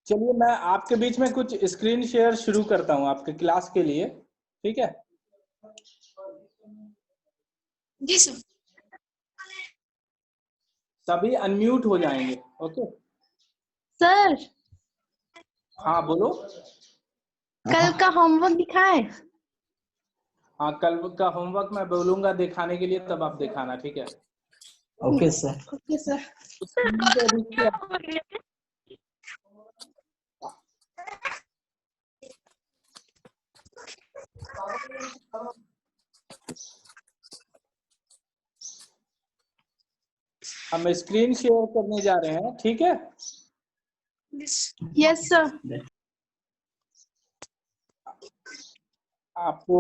चलिए मैं आपके बीच में कुछ स्क्रीन शेयर शुरू करता हूं आपके क्लास के लिए, ठीक है? जी सर। सभी अनम्यूट हो जाएंगे, ओके? सर हाँ बोलो। कल का होमवर्क दिखाए? हाँ कल का होमवर्क मैं बोलूंगा दिखाने के लिए, तब आप दिखाना, ठीक है? Okay sir. Okay sir. Screen पे देखिए। हम स्क्रीन शेयर करने जा रहे हैं, ठीक है? Yes sir. आपको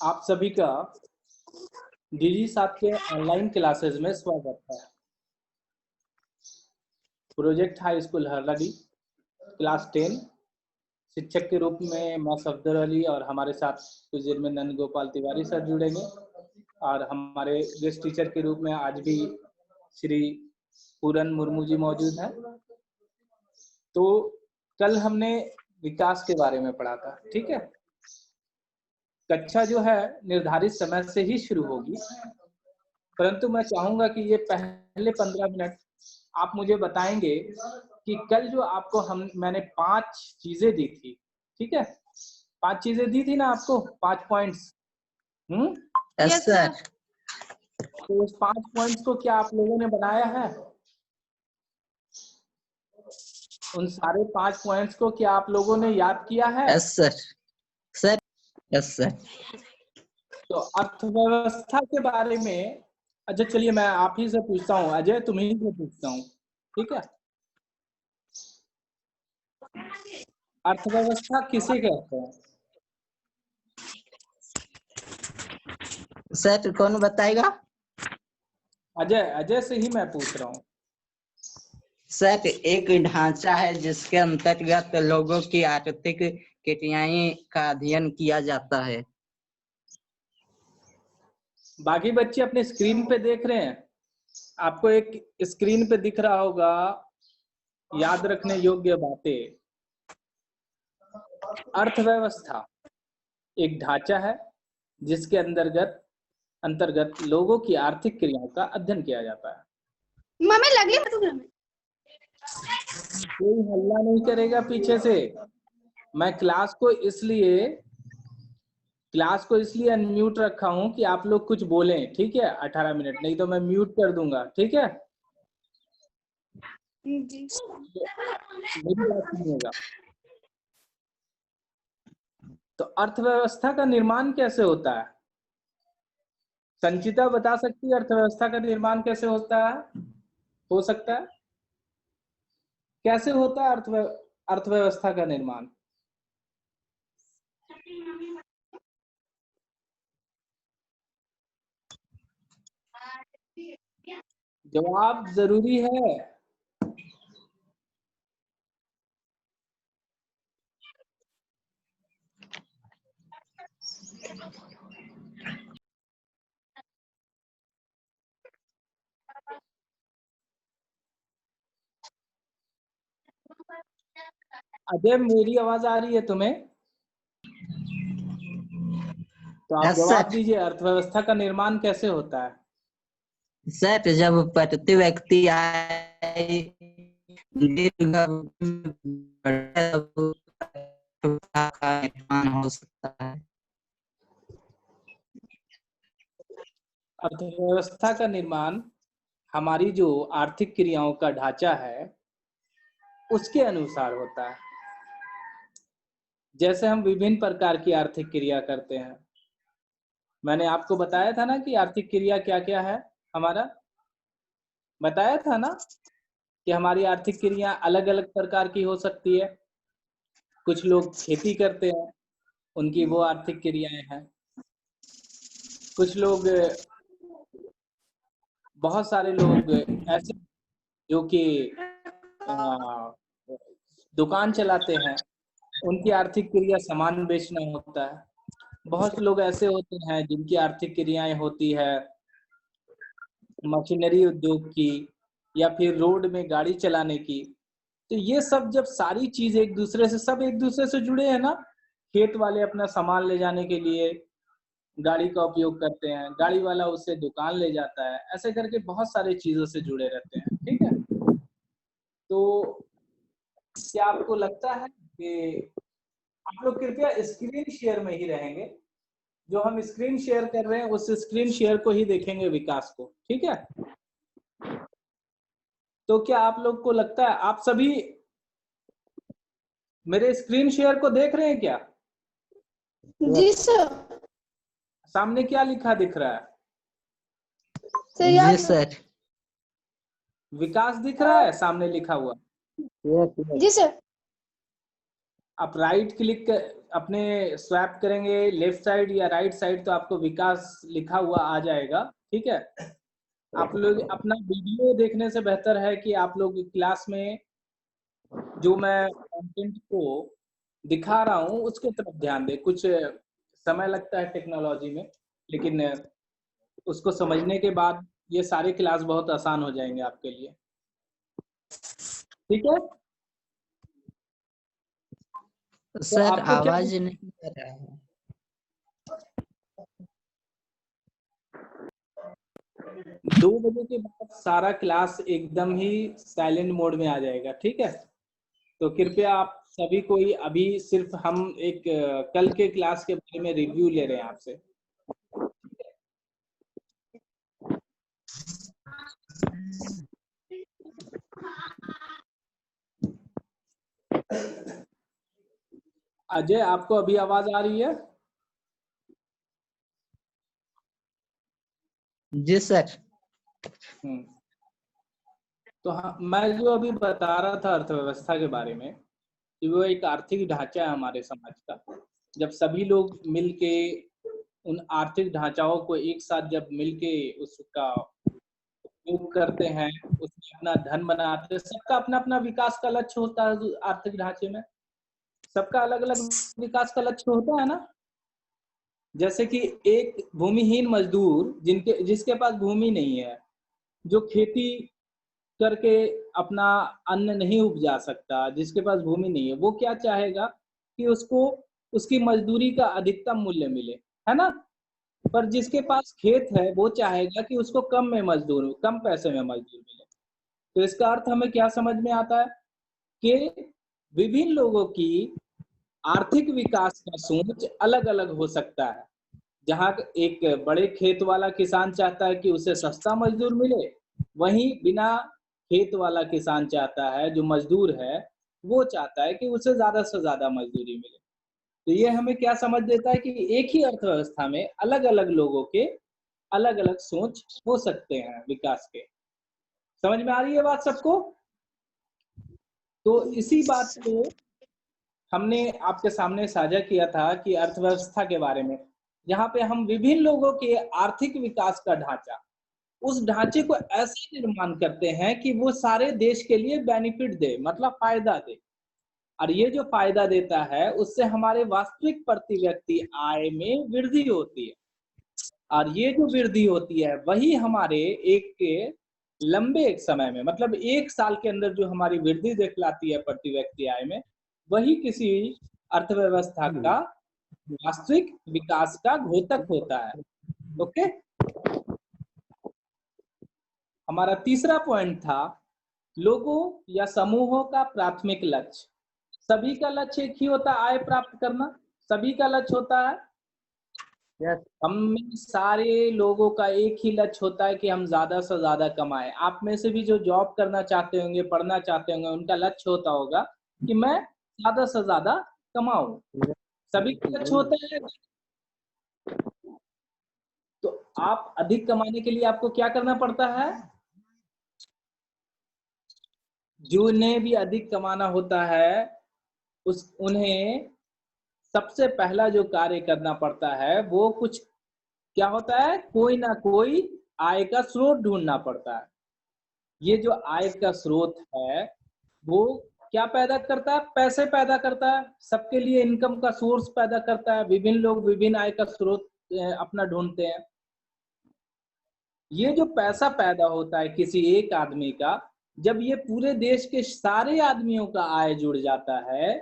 आप सभी का डीजी साहब के ऑनलाइन क्लासेस में स्वागत है। प्रोजेक्ट हाई स्कूल हरलाडी क्लास 10 शिक्षक के रूप में मैं सफदर अली और हमारे साथ कुछ देर में नंद गोपाल तिवारी सर जुड़ेंगे, और हमारे गेस्ट टीचर के रूप में आज भी श्री पूरन मुर्मू जी मौजूद हैं। तो कल हमने विकास के बारे में पढ़ा था, ठीक है? कक्षा जो है निर्धारित समय से ही शुरू होगी, परंतु मैं चाहूंगा कि ये पहले 15 मिनट आप मुझे बताएंगे कि कल जो आपको मैंने 5 चीजें दी थी, ठीक है? 5 चीजें दी थी ना आपको, 5 पॉइंट्स। Yes sir. तो उस 5 पॉइंट्स को क्या आप लोगों ने बनाया है? उन सारे 5 पॉइंट्स को क्या आप लोगों ने याद किया है? Yes sir. Sir yes sir. तो अर्थव्यवस्था के बारे में, अच्छा चलिए मैं आप ही से पूछता हूँ, अजय तुम्ही से पूछता हूँ, ठीक है? अर्थव्यवस्था किसे कहते हैं? सर कौन बताएगा? अजय से ही मैं पूछ रहा हूँ। सर एक ढांचा है जिसके अंतर्गत लोगों की आर्थिक क्रियाएं का अध्ययन किया जाता है। बाकी बच्चे अपने स्क्रीन पे देख रहे हैं, आपको एक स्क्रीन पे दिख रहा होगा याद रखने योग्य बातें। अर्थव्यवस्था एक ढांचा है जिसके अंतर्गत लोगों की आर्थिक क्रियाओं का अध्ययन किया जाता है। मम्मी लगी मत घर में। कोई हल्ला नहीं करेगा पीछे से। मैं क्लास को इसलिए अनम्यूट रखा हूं कि आप लोग कुछ बोलें, ठीक है? 18 मिनट, नहीं तो मैं म्यूट कर दूंगा, ठीक है? जी मेरी बात सुनिएगा। तो अर्थव्यवस्था का निर्माण कैसे होता है? संचिता बता सकती है अर्थव्यवस्था का निर्माण कैसे होता है? हो सकता है कैसे होता है अर्थव्यवस्था का निर्माण? जवाब जरूरी है। अजय मेरी आवाज आ रही है तुम्हें? तो आप जवाब दीजिए, अर्थव्यवस्था का निर्माण कैसे होता है? सर जब प्रति व्यक्ति आय का निर्माण हो सकता है। अर्थव्यवस्था का निर्माण हमारी जो आर्थिक क्रियाओं का ढांचा है उसके अनुसार होता है। जैसे हम विभिन्न प्रकार की आर्थिक क्रिया करते हैं, मैंने आपको बताया था ना कि आर्थिक क्रिया क्या क्या है हमारा, बताया था ना कि हमारी आर्थिक क्रिया अलग अलग प्रकार की हो सकती है। कुछ लोग खेती करते हैं, उनकी वो आर्थिक क्रियाएं हैं। कुछ लोग, बहुत सारे लोग ऐसे जो कि दुकान चलाते हैं, उनकी आर्थिक क्रिया सामान बेचना होता है। बहुत लोग ऐसे होते हैं जिनकी आर्थिक क्रियाएं होती है मशीनरी उद्योग की, या फिर रोड में गाड़ी चलाने की। तो ये सब जब सारी चीज एक दूसरे से, सब एक दूसरे से जुड़े हैं ना, खेत वाले अपना सामान ले जाने के लिए गाड़ी का उपयोग करते हैं, गाड़ी वाला उससे दुकान ले जाता है, ऐसे करके बहुत सारे चीजों से जुड़े रहते हैं। ठीक है, तो क्या आपको लगता है कि आप लोग कृपया स्क्रीन शेयर में ही रहेंगे, जो हम स्क्रीन शेयर कर रहे हैं उस स्क्रीन शेयर को ही देखेंगे, विकास को। ठीक है, तो क्या आप लोग को लगता है, आप सभी मेरे स्क्रीन शेयर को देख रहे हैं क्या? जी सर। सामने क्या लिखा दिख रहा है? सर याद जी सर। विकास दिख रहा है सामने लिखा हुआ? जी सर। आप राइट क्लिक अपने स्वैप करेंगे लेफ्ट साइड या राइट साइड, तो आपको विकास लिखा हुआ आ जाएगा। ठीक है, आप लोग अपना वीडियो देखने से बेहतर है कि आप लोग क्लास में जो मैं कंटेंट को दिखा रहा हूँ उसके तरफ ध्यान दें। कुछ समय लगता है टेक्नोलॉजी में, लेकिन उसको समझने के बाद ये सारे क्लास बहुत आसान हो जाएंगे आपके लिए। ठीक है, सर आपको क्या आवाज नहीं आ रहा है। 2 बजे के बाद सारा क्लास एकदम ही साइलेंट मोड में आ जाएगा। ठीक है, तो कृपया आप सभी कोई अभी सिर्फ हम एक कल के क्लास के बारे में रिव्यू ले रहे हैं आपसे। अजय, आपको अभी आवाज आ रही है? जी सर। तो हाँ, मैं जो अभी बता रहा था अर्थव्यवस्था के बारे में, कि वो एक आर्थिक ढांचा है हमारे समाज का। जब सभी लोग मिलके उन आर्थिक ढांचाओं को एक साथ जब मिलके उसका उपयोग करते हैं, उसमें अपना धन बनाते हैं, सबका अपना अपना विकास का लक्ष्य होता है। आर्थिक ढांचे में सबका अलग अलग विकास का लक्ष्य होता है ना। जैसे कि एक भूमिहीन मजदूर जिसके पास भूमि नहीं है, जो खेती करके अपना अन्न नहीं उपजा सकता, जिसके पास भूमि नहीं है, वो क्या चाहेगा कि उसको उसकी मजदूरी का अधिकतम मूल्य मिले, है ना। पर जिसके पास खेत है वो चाहेगा कि उसको कम पैसे में मजदूर मिले। तो इसका अर्थ हमें क्या समझ में आता है कि विभिन्न लोगों की आर्थिक विकास का सोच अलग अलग हो सकता है। जहाँ एक बड़े खेत वाला किसान चाहता है कि उसे सस्ता मजदूर मिले, वहीं बिना खेत वाला किसान चाहता है, जो मजदूर है वो चाहता है कि उसे ज्यादा से ज्यादा मजदूरी मिले। तो ये हमें क्या समझ देता है कि एक ही अर्थव्यवस्था में अलग अलग लोगों के अलग अलग सोच हो सकते हैं विकास के। समझ में आ रही है बात सबको? तो इसी बात को हमने आपके सामने साझा किया था कि अर्थव्यवस्था के बारे में, जहाँ पे हम विभिन्न लोगों के आर्थिक विकास का ढांचा, उस ढांचे को ऐसे निर्माण करते हैं कि वो सारे देश के लिए बेनिफिट दे, मतलब फायदा दे। और ये जो फायदा देता है उससे हमारे वास्तविक प्रति व्यक्ति आय में वृद्धि होती है, और ये जो वृद्धि होती है वही हमारे एक लंबे एक समय में, मतलब 1 साल के अंदर जो हमारी वृद्धि दिखलाती है प्रति व्यक्ति आय में, वही किसी अर्थव्यवस्था का वास्तविक विकास का घोतक होता है। ओके, हमारा तीसरा पॉइंट था लोगों या समूहों का प्राथमिक लक्ष्य। सभी का लक्ष्य एक ही होता है, आय प्राप्त करना। सभी का लक्ष्य होता है, हम में सारे लोगों का एक ही लक्ष्य होता है कि हम ज्यादा से ज्यादा कमाएं। आप में से भी जो जॉब करना चाहते होंगे, पढ़ना चाहते होंगे, उनका लक्ष्य होता होगा कि मैं ज्यादा से ज्यादा कमाऊं। सभी का लक्ष्य होता है। तो आप अधिक कमाने के लिए आपको क्या करना पड़ता है? जिन्हें भी अधिक कमाना होता है उन्हें सबसे पहला जो कार्य करना पड़ता है वो कुछ क्या होता है, कोई ना कोई आय का स्रोत ढूंढना पड़ता है। ये जो आय का स्रोत है वो क्या पैदा करता है? पैसे पैदा करता है, सबके लिए इनकम का सोर्स पैदा करता है। विभिन्न लोग विभिन्न आय का स्रोत अपना ढूंढते हैं। ये जो पैसा पैदा होता है किसी एक आदमी का, जब ये पूरे देश के सारे आदमियों का आय जुड़ जाता है,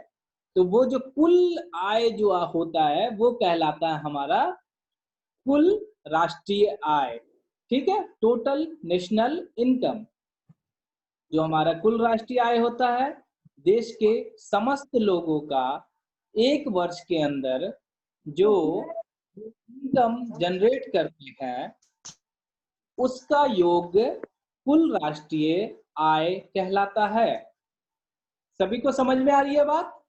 तो वो जो कुल आय जो होता है वो कहलाता है हमारा कुल राष्ट्रीय आय। ठीक है, टोटल नेशनल इनकम। जो हमारा कुल राष्ट्रीय आय होता है, देश के समस्त लोगों का एक वर्ष के अंदर जो इनकम जनरेट करते हैं, उसका योग कुल राष्ट्रीय आय कहलाता है। सभी को समझ में आ रही है बात?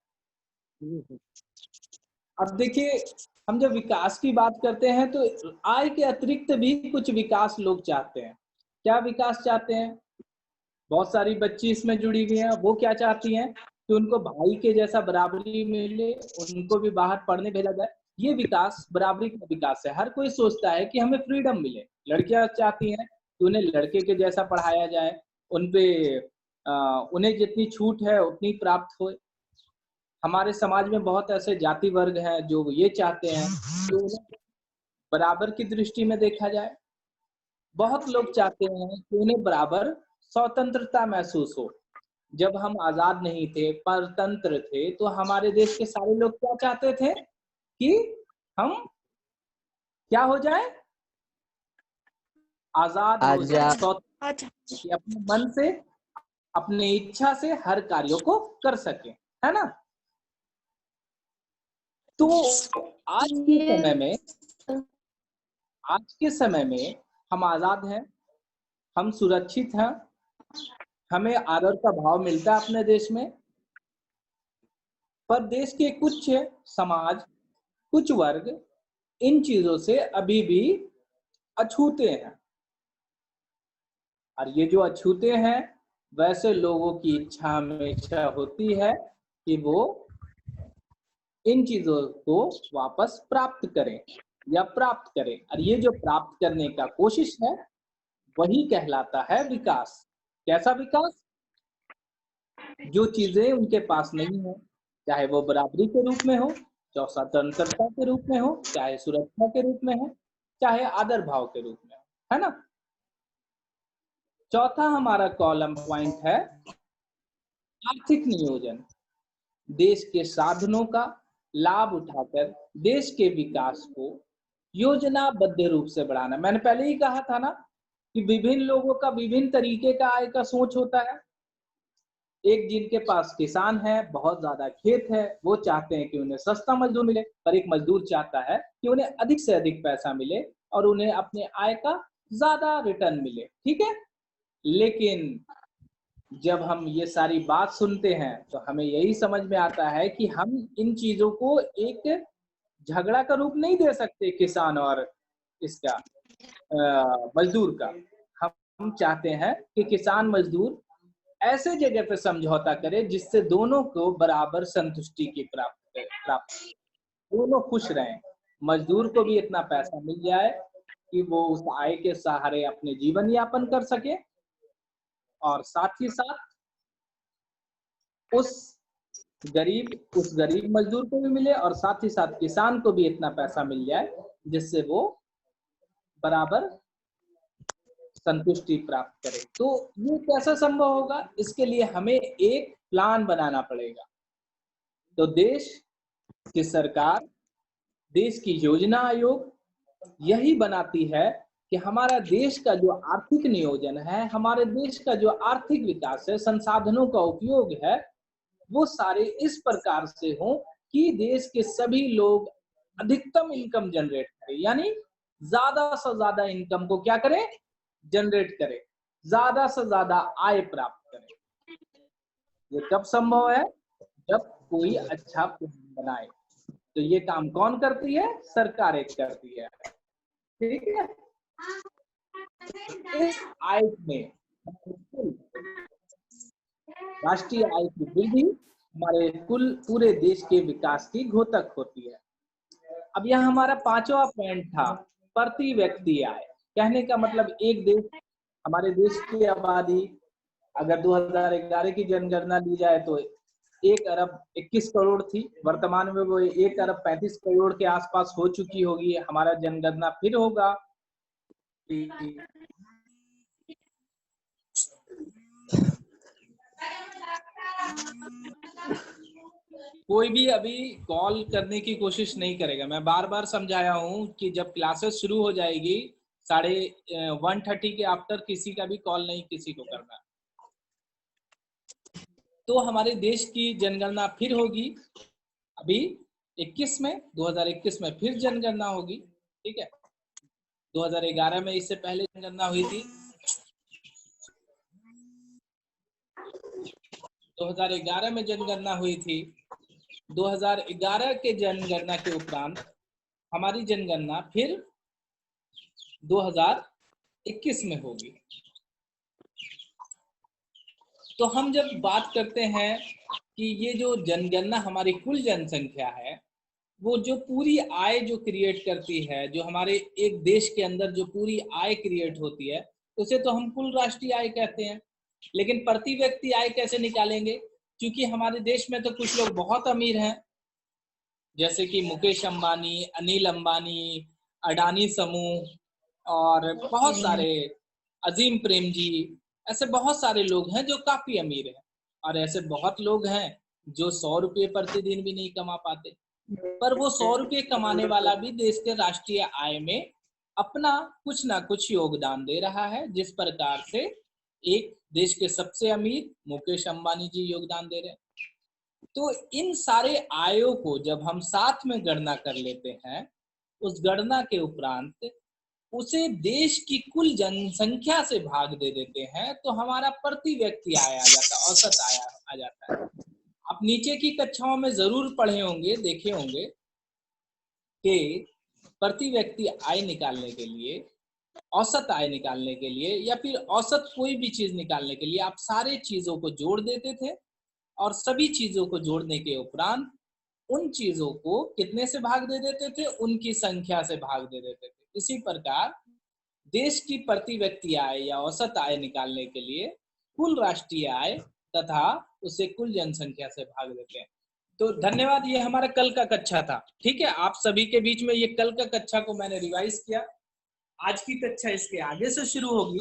अब देखिए, हम जब विकास की बात करते हैं तो आय के अतिरिक्त भी कुछ विकास लोग चाहते हैं। क्या विकास चाहते हैं? बहुत सारी बच्ची इसमें जुड़ी हुई हैं। वो क्या चाहती हैं कि उनको भाई के जैसा बराबरी मिले, उनको भी बाहर पढ़ने भेजा जाए। ये विकास बराबरी का विकास है। हर कोई सोचता है कि हमें फ्रीडम मिले। लड़कियां चाहती हैं कि उन्हें लड़के के जैसा पढ़ाया जाए, उन्हें जितनी छूट है उतनी प्राप्त हो। हमारे समाज में बहुत ऐसे जाति वर्ग हैं जो ये चाहते हैं कि उन्हें बराबर की दृष्टि में देखा जाए। बहुत लोग चाहते हैं कि उन्हें बराबर स्वतंत्रता महसूस हो। जब हम आजाद नहीं थे, परतंत्र थे, तो हमारे देश के सारे लोग क्या चाहते थे कि हम क्या हो जाए? आजाद हो जाए, स्वतंत्र, अपने मन से, अपनी इच्छा से हर कार्यों को कर सके, है ना? तो आज के समय में हम आजाद हैं, हम सुरक्षित हैं, हमें आदर का भाव मिलता है अपने देश में। पर देश के कुछ समाज, कुछ वर्ग इन चीजों से अभी भी अछूते हैं। और ये जो अछूते हैं, वैसे लोगों की इच्छा हमेशा होती है कि वो इन चीजों को वापस प्राप्त करें या प्राप्त करें। और ये जो प्राप्त करने का कोशिश है, वही कहलाता है विकास। कैसा विकास? जो चीजें उनके पास नहीं है, चाहे वो बराबरी के रूप में हो, चाहे स्वतंत्रता के रूप में हो, चाहे सुरक्षा के रूप में हो, चाहे आदर भाव के रूप में हो, है ना? चौथा हमारा कॉलम पॉइंट है आर्थिक नियोजन। देश के साधनों का लाभ उठाकर देश के विकास को योजनाबद्ध रूप से बढ़ाना। मैंने पहले ही कहा था ना कि विभिन्न लोगों का विभिन्न तरीके का आय का सोच होता है। एक जिनके पास किसान है, बहुत ज्यादा खेत है, वो चाहते हैं कि उन्हें सस्ता मजदूर मिले। पर एक मजदूर चाहता है कि उन्हें अधिक से अधिक पैसा मिले और उन्हें अपने आय का ज्यादा रिटर्न मिले। ठीक है, लेकिन जब हम ये सारी बात सुनते हैं तो हमें यही समझ में आता है कि हम इन चीजों को एक झगड़ा का रूप नहीं दे सकते, किसान और इसका मजदूर का। हम चाहते हैं कि किसान मजदूर ऐसे जगह पे समझौता करे जिससे दोनों को बराबर संतुष्टि की प्राप्त दोनों खुश रहें। मजदूर को भी इतना पैसा मिल जाए कि वो उस आय के सहारे अपने जीवन यापन कर सके, और साथ ही साथ उस गरीब मजदूर को भी मिले, और साथ ही साथ किसान को भी इतना पैसा मिल जाए जिससे वो बराबर संतुष्टि प्राप्त करे। तो ये कैसा संभव होगा? इसके लिए हमें एक प्लान बनाना पड़ेगा। तो देश की सरकार, देश की योजना आयोग यही बनाती है कि हमारा देश का जो आर्थिक नियोजन है, हमारे देश का जो आर्थिक विकास है, संसाधनों का उपयोग है, वो सारे इस प्रकार से हो कि देश के सभी लोग अधिकतम इनकम जनरेट करें, यानी ज्यादा से ज्यादा इनकम को क्या करें? जनरेट करें, ज्यादा से ज्यादा आय प्राप्त करें। ये कब संभव है? जब कोई अच्छा प्लान बनाए। तो ये काम कौन करती है? सरकारें करती है। ठीक है, इस आय में राष्ट्रीय आय की वृद्धि हमारे कुल पूरे देश के विकास की घोतक होती है। अब यह हमारा पांचवा पॉइंट था, प्रति व्यक्ति आय। कहने का मतलब एक देश, हमारे देश की आबादी अगर 2011 की जनगणना ली जाए तो 1 अरब 21 करोड़ थी। वर्तमान में वो 1 अरब 35 करोड़ के आसपास हो चुकी होगी। हमारा जनगणना फिर होगा कोई भी अभी कॉल करने की कोशिश नहीं करेगा। मैं बार बार समझाया हूँ कि जब क्लासेस शुरू हो जाएगी 1:30 के आफ्टर किसी का भी कॉल नहीं किसी को करना। तो हमारे देश की जनगणना फिर होगी अभी 2021 में फिर जनगणना होगी, ठीक है। 2011 में इससे पहले जनगणना हुई थी। 2011 में जनगणना हुई थी। 2011 के जनगणना के उपरांत हमारी जनगणना फिर 2021 में होगी। तो हम जब बात करते हैं कि ये जो जनगणना हमारी कुल जनसंख्या है, वो जो पूरी आय जो क्रिएट करती है, जो हमारे एक देश के अंदर जो पूरी आय क्रिएट होती है, उसे तो हम कुल राष्ट्रीय आय कहते हैं। लेकिन प्रति व्यक्ति आय कैसे निकालेंगे? क्योंकि हमारे देश में तो कुछ लोग बहुत अमीर हैं, जैसे कि मुकेश अंबानी, अनिल अंबानी, अडानी समूह और बहुत सारे, अजीम प्रेम जी, ऐसे बहुत सारे लोग हैं जो काफी अमीर हैं। और ऐसे बहुत लोग हैं जो 100 रुपये प्रतिदिन भी नहीं कमा पाते, पर वो 100 रुपये कमाने वाला भी देश के राष्ट्रीय आय में अपना कुछ ना कुछ योगदान दे रहा है। जिस प्रकार से एक देश के सबसे अमीर मुकेश अंबानी जी योगदान दे रहे हैं। तो इन सारे आयों को जब हम साथ में गणना कर लेते हैं, उस गणना के उपरांत उसे देश की कुल जनसंख्या से भाग दे देते हैं, तो हमारा प्रति व्यक्ति आय आ जाता है, औसत आय आ जाता है। आप नीचे की कक्षाओं में जरूर पढ़े होंगे, देखे होंगे कि प्रति व्यक्ति आय निकालने के लिए, औसत आय निकालने के लिए या फिर औसत कोई भी चीज निकालने के लिए आप सारे चीजों को जोड़ देते थे और सभी चीजों को जोड़ने के उपरांत उन चीजों को कितने से भाग दे देते थे? उनकी संख्या से भाग दे देते थे। इसी प्रकार देश की प्रति व्यक्ति आय या औसत आय निकालने के लिए कुल राष्ट्रीय आय तथा उसे कुल जनसंख्या से भाग देते हैं। तो धन्यवाद, ये हमारा कल का कक्षा था, ठीक है। आप सभी के बीच में ये कल का कक्षा को मैंने रिवाइज किया। आज की कक्षा इसके आगे से शुरू होगी।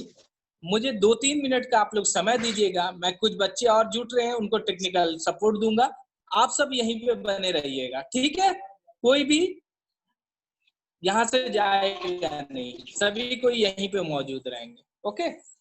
मुझे 2-3 मिनट का आप लोग समय दीजिएगा। मैं कुछ बच्चे और जुट रहे हैं, उनको टेक्निकल सपोर्ट दूंगा। आप सब यहीं पे बने रहिएगा, ठीक है। कोई भी यहाँ से जाएगा नहीं, सभी कोई यहीं पे मौजूद रहेंगे, ओके।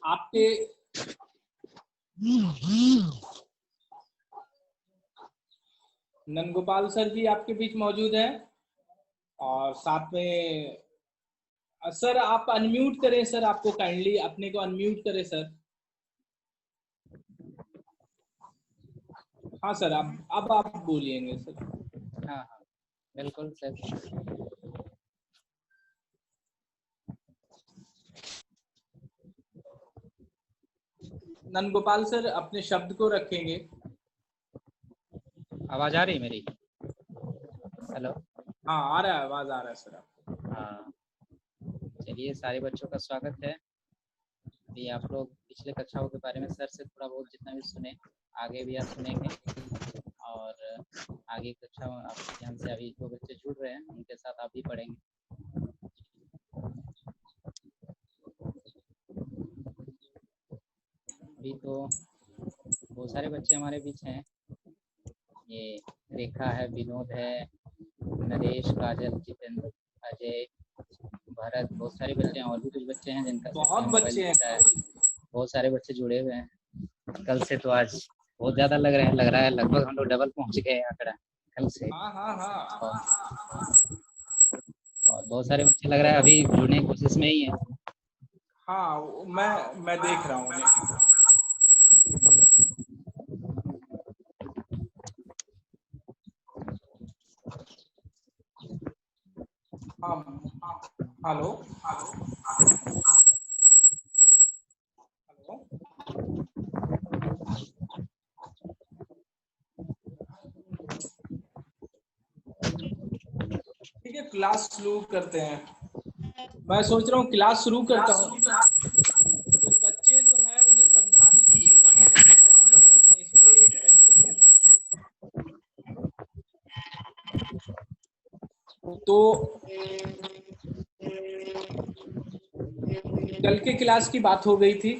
आपके नंदगोपाल सर भी आपके बीच मौजूद हैं और साथ में सर आप अनम्यूट करें। सर आपको काइंडली अपने को अनम्यूट करें सर। हाँ सर, अब आप बोलिएंगे सर। हाँ हाँ बिल्कुल सर। नंदगोपाल सर अपने शब्द को रखेंगे। आवाज आ रही है मेरी? हेलो। हाँ आ रहा है, आवाज आ रहा है सर आपको। हाँ चलिए, सारे बच्चों का स्वागत है। अभी आप लोग पिछले कक्षाओं के बारे में सर से थोड़ा बहुत जितना भी सुने, आगे भी आप सुनेंगे और आगे कक्षा आप ध्यान से, अभी जो बच्चे जुड़ रहे हैं उनके साथ आप भी पढ़ेंगे। अभी तो बहुत सारे बच्चे हमारे बीच हैं। ये रेखा है, विनोद है, नरेश, काजल, जितेंद्र, अजय, भरत, बहुत सारे बच्चे हैं। और भी कुछ बच्चे हैं जिनका बहुत बच्चे हैं। बहुत सारे बच्चे जुड़े हुए हैं। कल से तो आज बहुत ज्यादा लग रहा है लगभग हम लोग डबल पहुंच गए आंकड़ा कल से। हाँ। और बहुत सारे बच्चे लग रहा है अभी जुड़ने की कोशिश में ही है। हाँ मैं देख रहा हूँ। हाँ, हेलो हेलो, ठीक है, क्लास शुरू करते हैं। मैं सोच रहा हूँ क्लास शुरू करता हूँ। कुछ बच्चे जो हैं उन्हें समझा दीजिए 130 तक की वो अपने स्कूल में करें, ठीक है। तो कल के क्लास की बात हो गई थी,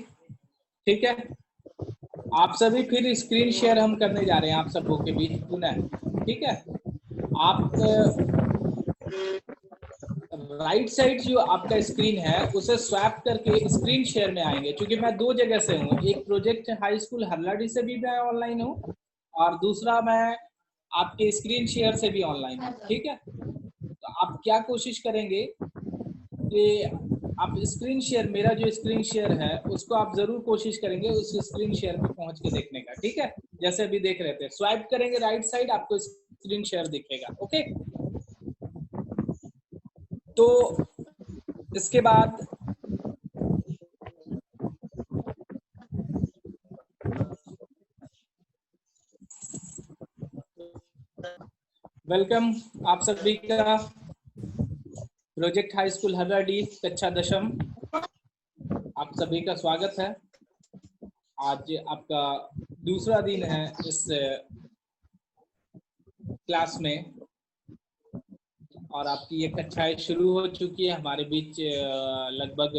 ठीक है। आप सभी फिर स्क्रीन शेयर हम करने जा रहे हैं आप सबों के बीच पुनः, ठीक है। आप राइट साइड जो आपका स्क्रीन है उसे स्वैप करके स्क्रीन शेयर में आएंगे, क्योंकि मैं 2 जगह से हूँ। एक प्रोजेक्ट हाई स्कूल हरलाडी से भी मैं ऑनलाइन हूँ और दूसरा मैं आपके स्क्रीन शेयर से भी ऑनलाइन हूँ, ठीक है। तो आप क्या कोशिश करेंगे कि आप स्क्रीन शेयर, मेरा जो स्क्रीन शेयर है उसको आप जरूर कोशिश करेंगे उस स्क्रीन शेयर पे पहुंच के देखने का, ठीक है। जैसे अभी देख रहे थे, स्वाइप करेंगे राइट साइड, आपको स्क्रीन शेयर दिखेगा, ओके। तो इसके बाद वेलकम आप सभी का प्रोजेक्ट हाई स्कूल हरलाडी कक्षा 10वीं, आप सभी का स्वागत है। आज आपका दूसरा दिन है इस क्लास में और आपकी ये कक्षाएं शुरू हो चुकी है। हमारे बीच लगभग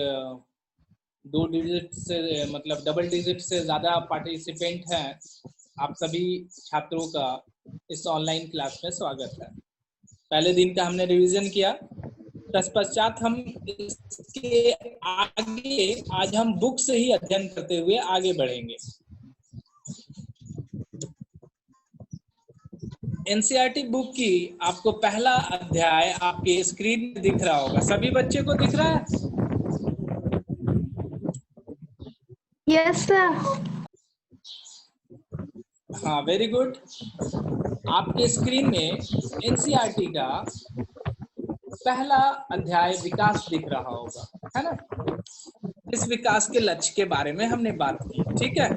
2 डिजिट से, मतलब डबल डिजिट से ज़्यादा पार्टिसिपेंट हैं। आप सभी छात्रों का इस ऑनलाइन क्लास में स्वागत है। पहले दिन का हमने रिवीजन किया, तत्पश्चात हम इसके आगे आज हम बुक से ही अध्ययन करते हुए आगे बढ़ेंगे। एनसीईआरटी बुक की आपको पहला अध्याय आपके स्क्रीन में दिख रहा होगा। सभी बच्चे को दिख रहा है? Yes sir. हाँ, वेरी गुड। आपके स्क्रीन में एनसीईआरटी का पहला अध्याय विकास दिख रहा होगा, है ना। इस विकास के लक्ष्य के बारे में हमने बात की, ठीक है।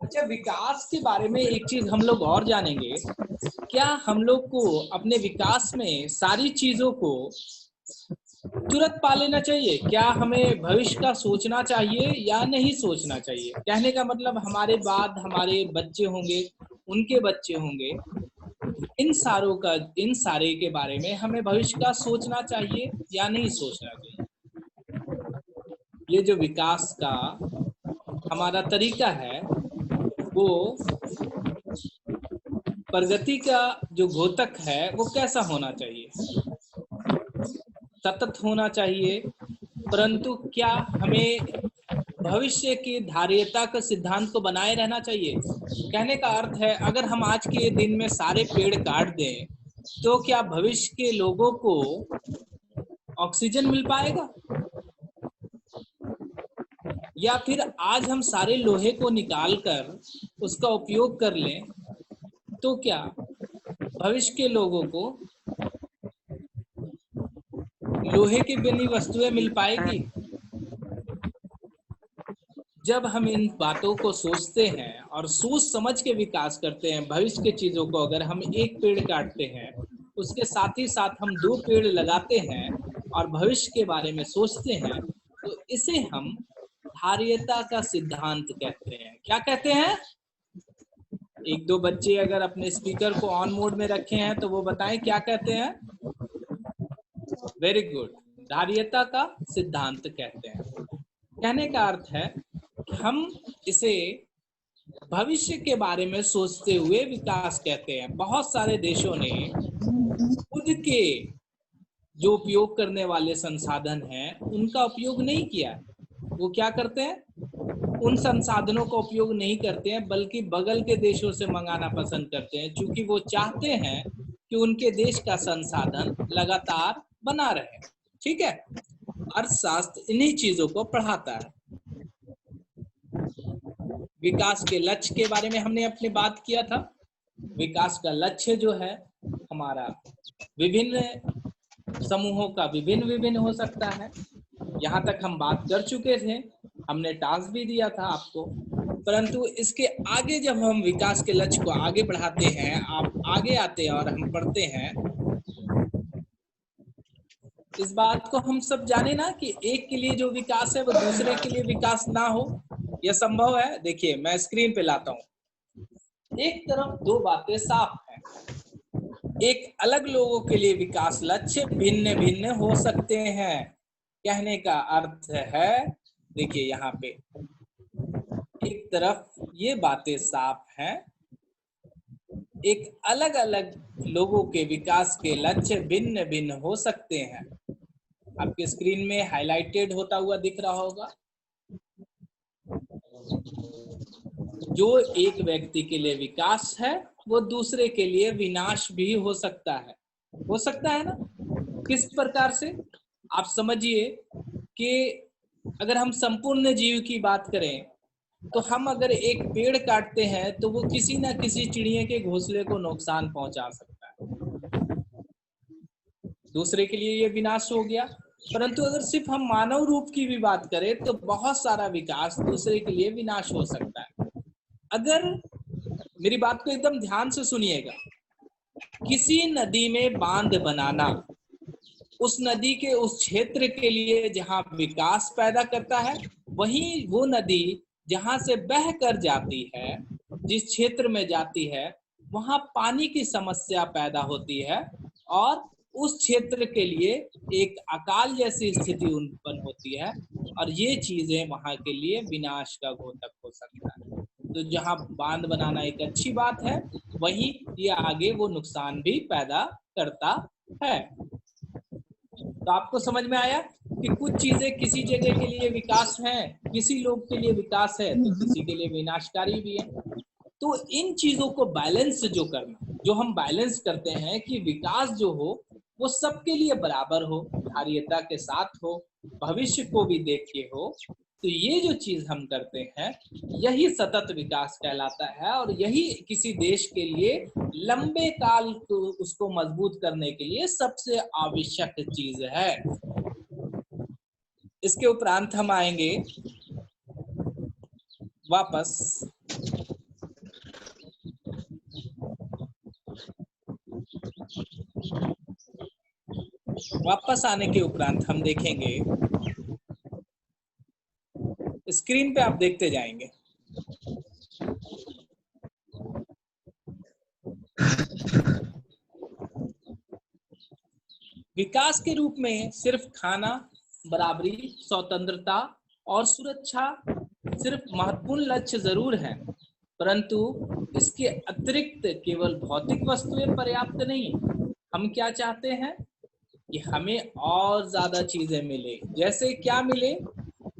अच्छा, विकास के बारे में एक चीज हम लोग और जानेंगे, क्या हम लोग को अपने विकास में सारी चीजों को तुरंत पा लेना चाहिए? क्या हमें भविष्य का सोचना चाहिए या नहीं सोचना चाहिए? कहने का मतलब हमारे बाद हमारे बच्चे होंगे, उनके बच्चे होंगे, इन सारे के बारे में हमें भविष्य का सोचना चाहिए या नहीं सोचना चाहिए? ये जो विकास का हमारा तरीका है वो प्रगति का जो घोतक है वो कैसा होना चाहिए? सतत होना चाहिए, परंतु क्या हमें भविष्य की धार्यता का सिद्धांत को बनाए रहना चाहिए? कहने का अर्थ है, अगर हम आज के दिन में सारे पेड़ काट दें तो क्या भविष्य के लोगों को ऑक्सीजन मिल पाएगा? या फिर आज हम सारे लोहे को निकालकर उसका उपयोग कर लें तो क्या भविष्य के लोगों को लोहे की बनी वस्तुएं मिल पाएगी? जब हम इन बातों को सोचते हैं और सोच समझ के विकास करते हैं भविष्य के चीजों को, अगर हम एक पेड़ काटते हैं उसके साथ ही साथ हम 2 पेड़ लगाते हैं और भविष्य के बारे में सोचते हैं, तो इसे हम धार्यता का सिद्धांत कहते हैं। क्या कहते हैं? 1-2 बच्चे अगर अपने स्पीकर को ऑन मोड में रखे हैं तो वो बताएं क्या कहते हैं। वेरी गुड, धार्यता का सिद्धांत कहते हैं। कहने का अर्थ है कि हम इसे भविष्य के बारे में सोचते हुए विकास कहते हैं। बहुत सारे देशों ने खुद के जो उपयोग करने वाले संसाधन हैं उनका उपयोग नहीं किया। वो क्या करते हैं? उन संसाधनों का उपयोग नहीं करते हैं, बल्कि बगल के देशों से मंगाना पसंद करते हैं, क्योंकि वो चाहते हैं कि उनके देश का संसाधन लगातार बना रहे। ठीक है, अर्थशास्त्र इन्हीं चीजों को पढ़ाता है। विकास के लक्ष्य के बारे में हमने अपनी बात किया था। विकास का लक्ष्य जो है हमारा विभिन्न समूहों का विभिन्न विभिन्न हो सकता है। यहाँ तक हम बात कर चुके थे, हमने टास्क भी दिया था आपको। परंतु इसके आगे जब हम विकास के लक्ष्य को आगे बढ़ाते हैं, आप आगे आते हैं और हम पढ़ते हैं, इस बात को हम सब जाने ना कि एक के लिए जो विकास है वो दूसरे के लिए विकास ना हो, यह संभव है। देखिए मैं स्क्रीन पे लाता हूँ। एक तरफ दो बातें साफ हैं। एक अलग लोगों के लिए विकास लक्ष्य भिन्न भिन्न हो सकते हैं। कहने का अर्थ है, देखिए यहाँ पे एक तरफ ये बातें साफ हैं, एक अलग अलग लोगों के विकास के लक्ष्य भिन्न भिन्न हो सकते हैं। आपके स्क्रीन में हाइलाइटेड होता हुआ दिख रहा होगा। जो एक व्यक्ति के लिए विकास है वो दूसरे के लिए विनाश भी हो सकता है। हो सकता है ना? किस प्रकार से? आप समझिए कि अगर हम संपूर्ण जीव की बात करें तो हम अगर एक पेड़ काटते हैं तो वो किसी ना किसी चिड़िया के घोंसले को नुकसान पहुंचा सकता है, दूसरे के लिए ये विनाश हो गया। परंतु अगर सिर्फ हम मानव रूप की भी बात करें तो बहुत सारा विकास दूसरे के लिए विनाश हो सकता है। अगर मेरी बात को एकदम ध्यान से सुनिएगा, किसी नदी में बांध बनाना उस नदी के उस क्षेत्र के लिए जहां विकास पैदा करता है, वहीं वो नदी जहां से बह कर जाती है, जिस क्षेत्र में जाती है, वहां पानी की समस्या पैदा होती है और उस क्षेत्र के लिए एक अकाल जैसी स्थिति उत्पन्न होती है और ये चीजें वहां के लिए विनाश का घोतक हो सकता है। तो जहां बांध बनाना एक अच्छी बात है, वहीं ये आगे वो नुकसान भी पैदा करता है। तो आपको समझ में आया कि कुछ चीजें किसी जगह के लिए विकास है, किसी लोग के लिए विकास है तो किसी के लिए विनाशकारी भी है। तो इन चीजों को बैलेंस जो करना, जो हम बैलेंस करते हैं कि विकास जो हो वो सबके लिए बराबर हो, धारियता के साथ हो, भविष्य को भी देख के हो, तो ये जो चीज हम करते हैं यही सतत विकास कहलाता है और यही किसी देश के लिए लंबे काल को उसको मजबूत करने के लिए सबसे आवश्यक चीज है। इसके उपरांत हम आएंगे वापस आने के उपरांत हम देखेंगे, स्क्रीन पे आप देखते जाएंगे, विकास के रूप में सिर्फ खाना, बराबरी, स्वतंत्रता और सुरक्षा सिर्फ महत्वपूर्ण लक्ष्य जरूर हैं, परंतु इसके अतिरिक्त केवल भौतिक वस्तुएं पर्याप्त नहीं। हम क्या चाहते हैं कि हमें और ज्यादा चीजें मिले। जैसे क्या मिले?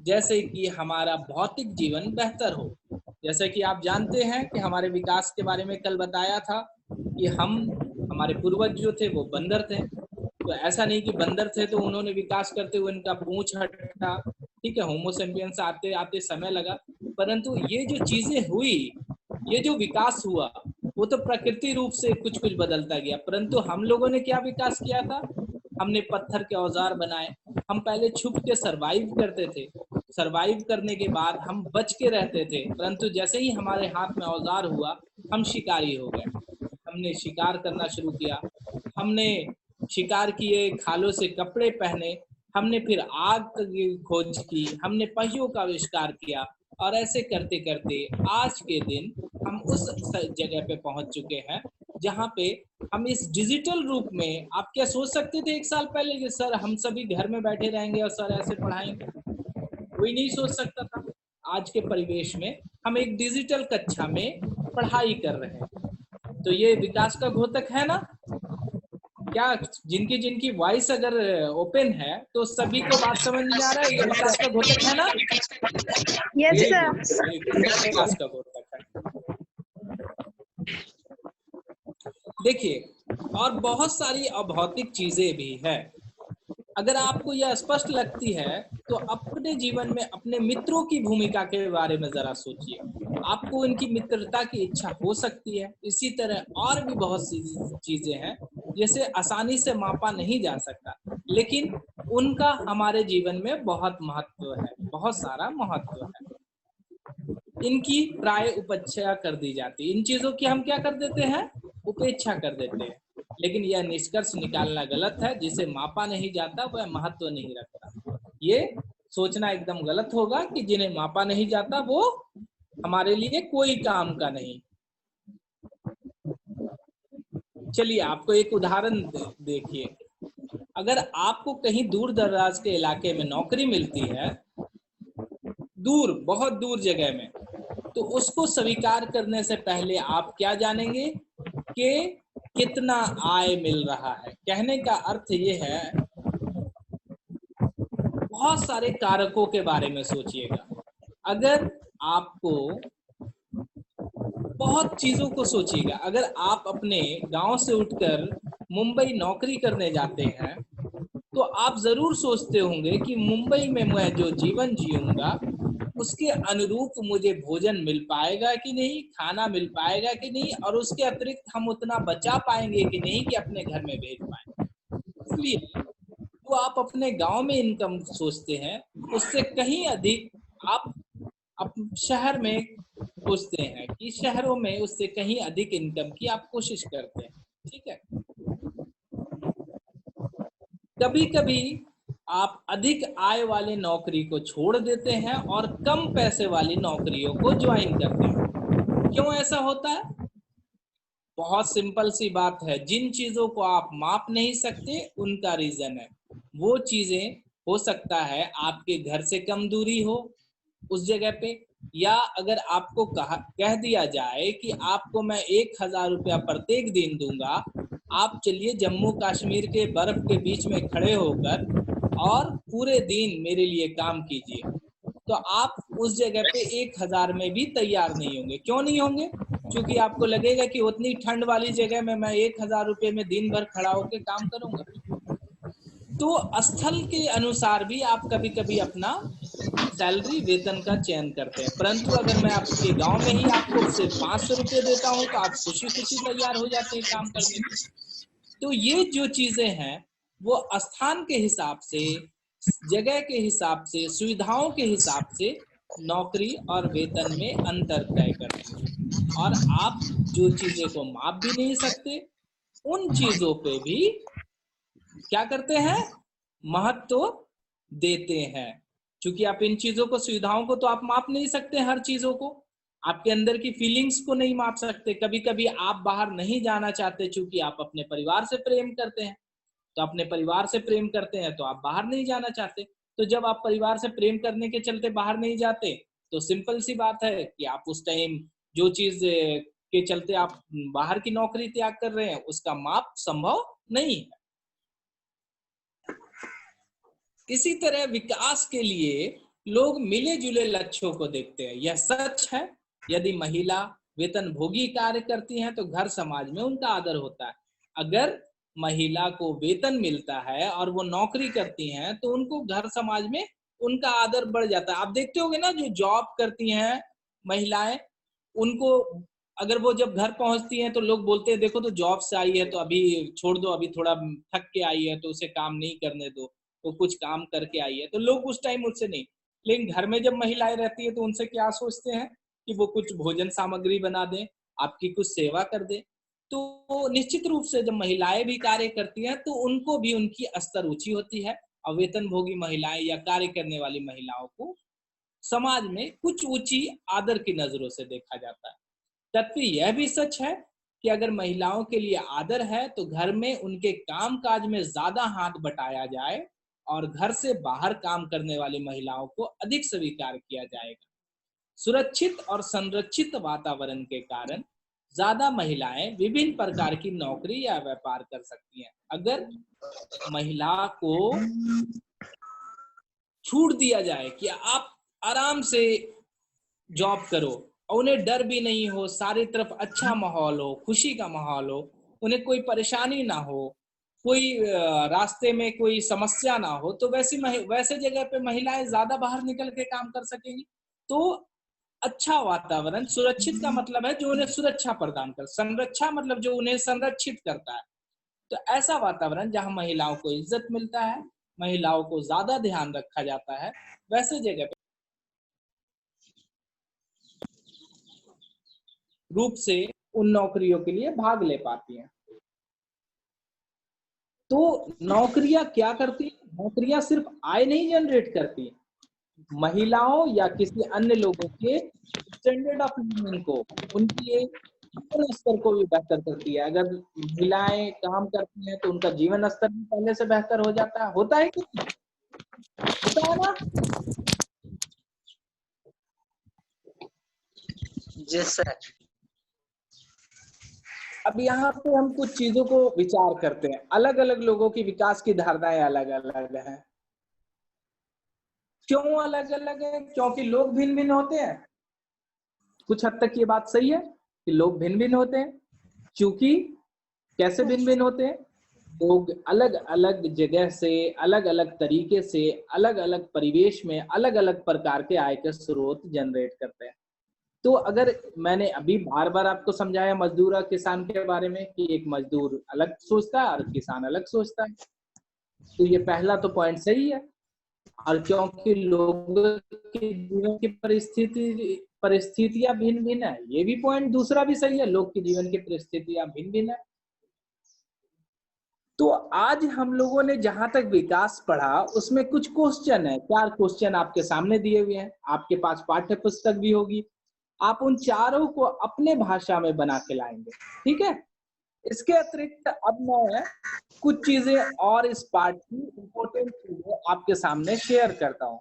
जैसे कि हमारा भौतिक जीवन बेहतर हो। जैसे कि आप जानते हैं कि हमारे विकास के बारे में कल बताया था कि हमारे पूर्वज जो थे वो बंदर थे, तो ऐसा नहीं कि बंदर थे तो उन्होंने विकास करते हुए इनका पूंछ हटा, ठीक है, होमो सेपियंस आते आते समय लगा, परंतु ये जो चीजें हुई, ये जो विकास हुआ वो तो प्रकृति रूप से कुछ कुछ बदलता गया, परंतु हम लोगों ने क्या विकास किया था? हमने पत्थर के औजार बनाए। हम पहले छुप के सरवाइव करते थे, सरवाइव करने के बाद हम बच के रहते थे, परंतु जैसे ही हमारे हाथ में औजार हुआ हम शिकारी हो गए। हमने शिकार करना शुरू किया, हमने शिकार किए, खालों से कपड़े पहने, हमने फिर आग की खोज की, हमने पहियों का आविष्कार किया और ऐसे करते करते आज के दिन हम उस जगह पे पहुंच चुके हैं जहां पे हम इस डिजिटल रूप में, आप क्या सोच सकते थे एक साल पहले कि सर हम सभी घर में बैठे रहेंगे और सर ऐसे पढ़ाएंगे? कोई नहीं सोच सकता था। आज के परिवेश में हम एक डिजिटल कक्षा में पढ़ाई कर रहे हैं, तो ये विकास का घोतक है ना? क्या जिनकी वॉइस अगर ओपन है तो सभी को बात समझ में आ रहा है? ये विकास का घोतक है ना? Yes sir. विकास का घोतक है। देखिए और बहुत सारी अभौतिक चीजें भी है। अगर आपको यह स्पष्ट लगती है तो अपने जीवन में अपने मित्रों की भूमिका के बारे में जरा सोचिए। आपको इनकी मित्रता की इच्छा हो सकती है। इसी तरह और भी बहुत सी चीजें हैं जिसे आसानी से मापा नहीं जा सकता, लेकिन उनका हमारे जीवन में बहुत महत्व है, बहुत सारा महत्व है। इनकी प्राय उपेक्षा कर दी जाती है। इन चीजों की हम क्या कर देते हैं, उपेक्षा कर देते हैं। लेकिन यह निष्कर्ष निकालना गलत है, जिसे मापा नहीं जाता वह महत्व नहीं रखता। ये सोचना एकदम गलत होगा कि जिन्हें मापा नहीं जाता वो हमारे लिए कोई काम का नहीं। चलिए आपको एक उदाहरण देखिए, अगर आपको कहीं दूर दराज के इलाके में नौकरी मिलती है, दूर, बहुत दूर जगह में, तो उसको स्वीकार करने से पहले आप क्या जानेंगे कि कितना आय मिल रहा है। कहने का अर्थ ये है, बहुत सारे कारकों के बारे में सोचिएगा। अगर आपको बहुत चीजों को सोचिएगा, अगर आप अपने गांव से उठकर मुंबई नौकरी करने जाते हैं तो आप जरूर सोचते होंगे कि मुंबई में मैं जो जीवन जीऊंगा उसके अनुरूप मुझे भोजन मिल पाएगा कि नहीं, खाना मिल पाएगा कि नहीं, और उसके अतिरिक्त हम उतना बचा पाएंगे कि नहीं कि अपने घर में भेज पाएंगे। इसलिए तो आप अपने गांव में इनकम सोचते हैं, उससे कहीं अधिक आप शहर में सोचते हैं कि शहरों में उससे कहीं अधिक इनकम की आप कोशिश करते हैं। ठीक है, कभी कभी आप अधिक आय वाले नौकरी को छोड़ देते हैं और कम पैसे वाली नौकरियों को ज्वाइन करते हैं। क्यों ऐसा होता है? बहुत सिंपल सी बात है, जिन चीजों को आप माप नहीं सकते उनका रीजन है। वो चीजें हो सकता है आपके घर से कम दूरी हो उस जगह पे, या अगर आपको कह दिया जाए कि आपको मैं 1000 रुपया प्रत्येक दिन दूंगा, आप चलिए जम्मू कश्मीर के बर्फ के बीच में खड़े होकर और पूरे दिन मेरे लिए काम कीजिए, तो आप उस जगह पे 1000 में भी तैयार नहीं होंगे। क्यों नहीं होंगे? क्योंकि आपको लगेगा कि उतनी ठंड वाली जगह में मैं 1000 रुपये में दिन भर खड़ा होकर काम करूंगा। तो स्थल के अनुसार भी आप कभी कभी अपना सैलरी, वेतन का चयन करते हैं। परंतु अगर मैं आपके गांव में ही आपको सिर्फ 500 रुपये देता हूं तो आप खुशी खुशी तैयार हो जाते हैं काम करने के। तो ये जो चीजें हैं वो स्थान के हिसाब से, जगह के हिसाब से, सुविधाओं के हिसाब से नौकरी और वेतन में अंतर तय करती है। और आप जो चीजें को माप भी नहीं सकते उन चीजों पे भी क्या करते हैं, महत्व देते हैं। क्योंकि आप इन चीजों को, सुविधाओं को तो आप माप नहीं सकते, हर चीजों को, आपके अंदर की फीलिंग्स को नहीं माप सकते। कभी कभी आप बाहर नहीं जाना चाहते क्योंकि आप अपने परिवार से प्रेम करते हैं, तो अपने परिवार से प्रेम करते हैं तो आप बाहर नहीं जाना चाहते। तो जब आप परिवार से प्रेम करने के चलते बाहर नहीं जाते तो सिंपल सी बात है कि आप उस टाइम जो चीज के चलते आप बाहर की नौकरी त्याग कर रहे हैं उसका माप संभव नहीं है। इसी तरह विकास के लिए लोग मिले जुले लक्ष्यों को देखते हैं। यह सच है, यदि महिला वेतन भोगी कार्य करती हैं तो घर समाज में उनका आदर होता है। अगर महिला को वेतन मिलता है और वो नौकरी करती हैं तो उनको घर समाज में उनका आदर बढ़ जाता है। आप देखते होंगे ना, जो जॉब करती हैं महिलाएं, उनको अगर वो जब घर पहुंचती हैं तो लोग बोलते हैं देखो तो जॉब से आई है तो अभी छोड़ दो, अभी थोड़ा थक के आई है तो उसे काम नहीं करने दो, वो कुछ काम करके आई है। तो लोग उस टाइम उससे नहीं, लेकिन घर में जब महिलाएं रहती है तो उनसे क्या सोचते हैं कि वो कुछ भोजन सामग्री बना दें, आपकी कुछ सेवा कर दे। तो निश्चित रूप से जब महिलाएं भी कार्य करती हैं तो उनको भी उनकी स्तर ऊंची होती है, और वेतन भोगी महिलाएं या कार्य करने वाली महिलाओं को समाज में कुछ ऊंची आदर की नजरों से देखा जाता है। तथ्य यह भी सच है कि अगर महिलाओं के लिए आदर है तो घर में उनके काम काज में ज्यादा हाथ बटाया जाए और घर से बाहर काम करने वाली महिलाओं को अधिक स्वीकार किया जाएगा। सुरक्षित और संरक्षित वातावरण के कारण ज्यादा महिलाएं विभिन्न प्रकार की नौकरी या व्यापार कर सकती हैं। अगर महिला को छूट दिया जाए कि आप आराम से जॉब करो और उन्हें डर भी नहीं हो, सारी तरफ अच्छा माहौल हो, खुशी का माहौल हो, उन्हें कोई परेशानी ना हो, कोई रास्ते में कोई समस्या ना हो, तो वैसे जगह पे महिलाएं ज्यादा बाहर निकल के काम कर सकेंगी। तो अच्छा वातावरण, सुरक्षित का मतलब है जो उन्हें सुरक्षा प्रदान कर, संरक्षा मतलब जो उन्हें संरक्षित करता है। तो ऐसा वातावरण जहां महिलाओं को इज्जत मिलता है, महिलाओं को ज्यादा ध्यान रखा जाता है, वैसे जगह पे रूप से उन नौकरियों के लिए भाग ले पाती हैं। तो नौकरियां क्या करती हैं? नौकरियां सिर्फ आय नहीं जनरेट करती, महिलाओं या किसी अन्य लोगों के स्टैंडर्ड ऑफ लिविंग को, उनके जीवन स्तर को भी बेहतर करती है। अगर महिलाएं काम करती हैं तो उनका जीवन स्तर भी पहले से बेहतर हो जाता है। होता है कि नहीं? होता है ना? जी सर। अब यहाँ पे हम कुछ चीजों को विचार करते हैं। अलग अलग लोगों की विकास की धारणाएं अलग अलग हैं। क्यों अलग अलग है? क्योंकि लोग भिन्न भिन्न होते हैं। कुछ हद तक ये बात सही है कि लोग भिन्न भिन्न होते हैं। क्योंकि कैसे भिन्न भिन्न होते हैं? लोग अलग अलग जगह से, अलग अलग तरीके से, अलग अलग परिवेश में अलग अलग प्रकार के आय के स्रोत जनरेट करते हैं। तो अगर मैंने अभी बार बार आपको समझाया मजदूर और किसान के बारे में कि एक मजदूर अलग सोचता है और किसान अलग सोचता है, तो ये पहला तो पॉइंट सही है। और क्योंकि लोगों के जीवन की परिस्थितियां भिन्न भिन्न है, ये भी पॉइंट दूसरा भी सही है। लोग के जीवन की परिस्थितियां भिन्न भिन्न है। तो आज हम लोगों ने जहां तक विकास पढ़ा उसमें कुछ क्वेश्चन है, 4 क्वेश्चन आपके सामने दिए हुए हैं। आपके पास पाठ्य पुस्तक भी होगी। आप उन चारों को अपने भाषा में बना के लाएंगे, ठीक है? इसके अतिरिक्त अब मैं कुछ चीजें और इस पार्ट की इंपॉर्टेंट चीजें आपके सामने शेयर करता हूं।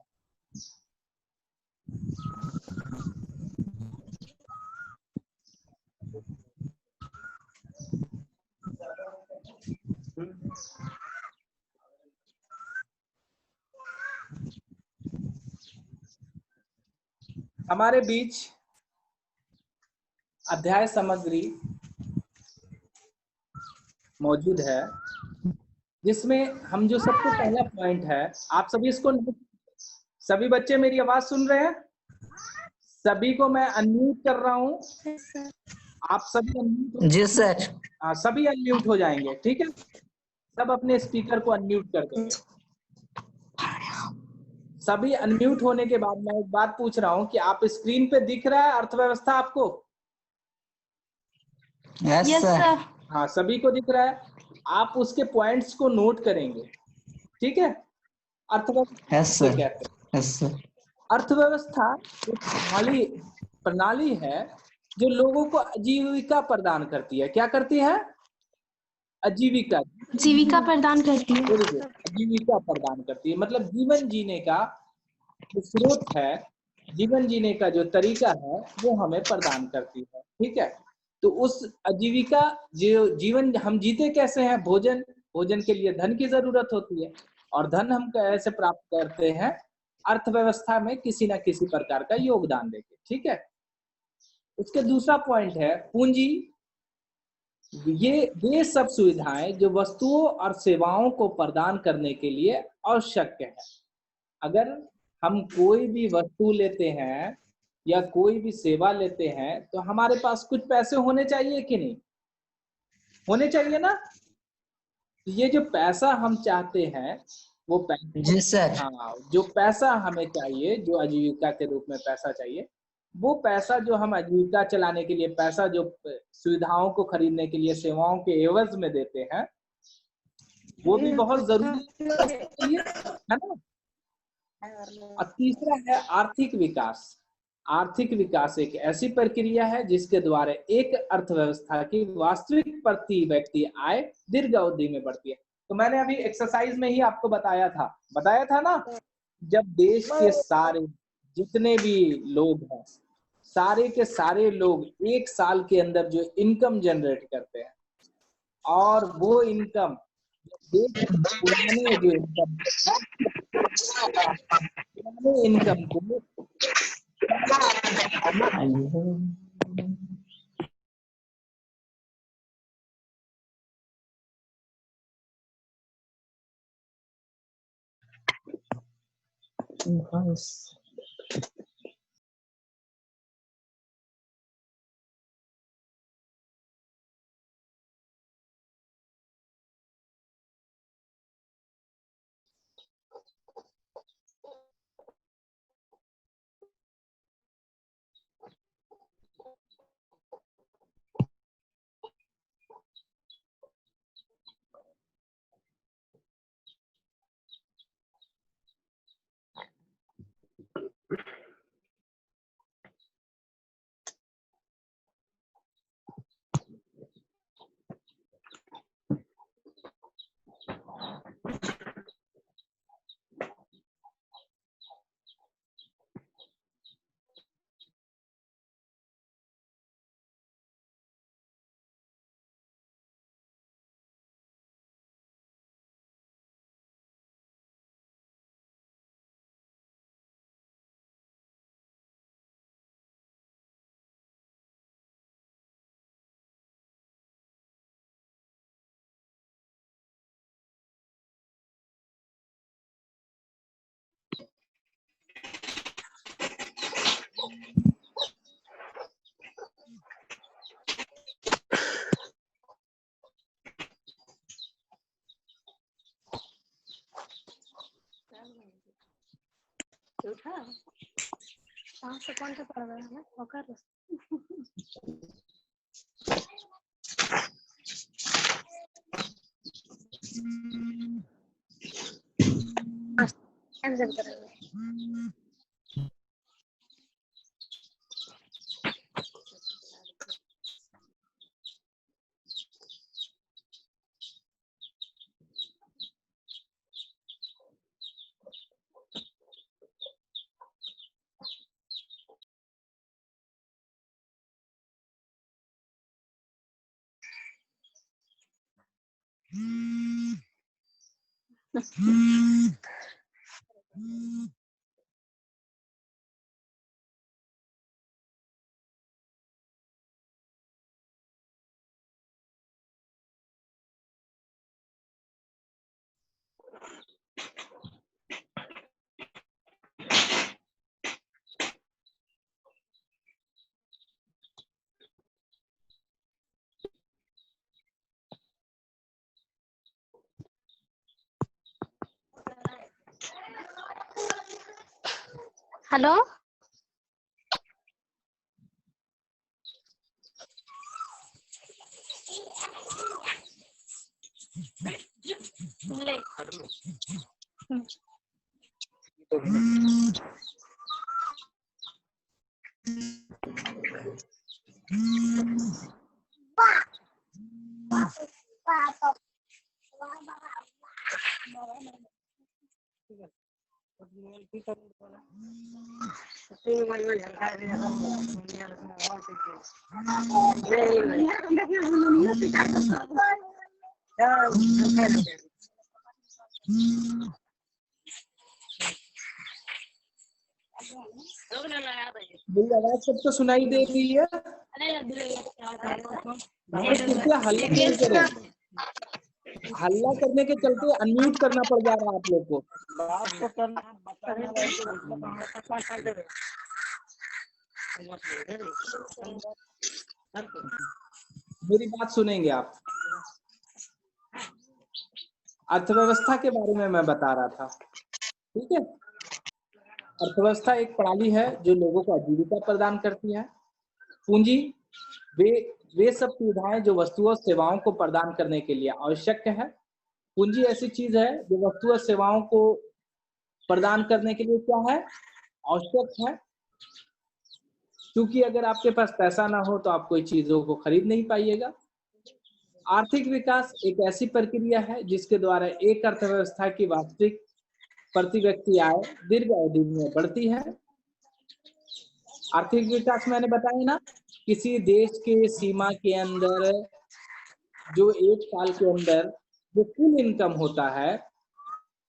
हमारे बीच अध्याय सामग्री मौजूद है, जिसमें हम जो सबसे पहला पॉइंट है, आप सभी इसको, सभी बच्चे मेरी आवाज सुन रहे हैं? सभी को मैं अनम्यूट कर रहा हूं। आप सभी अनम्यूट, जी सर। हाँ, सभी अनम्यूट हो जाएंगे, ठीक है? सब अपने स्पीकर को अनम्यूट कर देंगे। सभी अनम्यूट होने के बाद मैं एक बात पूछ रहा हूं कि आप स्क्रीन पे दिख रहा है अर्थव्यवस्था आपको? Yes sir. हाँ, सभी को दिख रहा है। आप उसके पॉइंट्स को नोट करेंगे, ठीक है? अर्थव्यवस्था यस किसे सर। कहते हैं? Yes sir. अर्थव्यवस्था एक प्रणाली है जो लोगों को आजीविका प्रदान करती है। क्या करती है? आजीविका, जीविका प्रदान करती है। वेरी गुड, आजीविका प्रदान करती है। मतलब जीवन जीने का जो स्रोत है, जीवन जीने का जो तरीका है, वो हमें प्रदान करती है, ठीक है? तो उस आजीविका, जो जीवन हम जीते कैसे हैं? भोजन, भोजन के लिए धन की जरूरत होती है, और धन हम कैसे प्राप्त करते हैं? अर्थव्यवस्था में किसी ना किसी प्रकार का योगदान देके, ठीक है? उसके दूसरा पॉइंट है पूंजी। ये सब सुविधाएं जो वस्तुओं और सेवाओं को प्रदान करने के लिए आवश्यक है। अगर हम कोई भी वस्तु लेते हैं या कोई भी सेवा लेते हैं तो हमारे पास कुछ पैसे होने चाहिए कि नहीं? होने चाहिए ना? ये जो पैसा हम चाहते हैं, वो पैसा, जी सर। हाँ, जो पैसा हमें चाहिए, जो आजीविका के रूप में पैसा चाहिए, वो पैसा जो हम आजीविका चलाने के लिए, पैसा जो सुविधाओं को खरीदने के लिए सेवाओं के एवज में देते हैं, वो भी बहुत जरूरी है ना? और तीसरा है आर्थिक विकास। आर्थिक विकास एक ऐसी प्रक्रिया है जिसके द्वारा एक अर्थव्यवस्था की वास्तविक प्रति व्यक्ति आय दीर्घ अवधि में बढ़ती है। तो मैंने अभी एक्सरसाइज में ही आपको बताया था ना, जब देश के सारे जितने भी लोग हैं, सारे के सारे लोग एक साल के अंदर जो इनकम जनरेट करते हैं, और वो इनकम पुराने जो इनकम को कहाँ से कौन सा पढ़ रहा है ना होकर कैंसिल करेंगे। हेलो मेरी आवाज सबको सुनाई दे रही है? कृपया हल्ला नहीं करें। हल्ला करने के चलते अनम्यूट करना पड़ जा रहा है आप लोग को। मेरी बात सुनेंगे आप। अर्थव्यवस्था के बारे में मैं बता रहा था, ठीक है। अर्थव्यवस्था एक प्रणाली है जो लोगों को आजीविका प्रदान करती है। पूंजी वे सब सुविधाएं जो वस्तुओं और सेवाओं को प्रदान करने के लिए आवश्यक है। पूंजी ऐसी चीज है जो वस्तु और सेवाओं को प्रदान करने के लिए क्या है, आवश्यक है। क्योंकि अगर आपके पास पैसा ना हो तो आप कोई चीजों को खरीद नहीं पाइएगा। आर्थिक विकास एक ऐसी प्रक्रिया है जिसके द्वारा एक अर्थव्यवस्था की वास्तविक प्रति व्यक्ति आय दीर्घ अवधि में बढ़ती है। आर्थिक विकास मैंने बताया ना, किसी देश के सीमा के अंदर जो एक साल के अंदर जो कुल इनकम होता है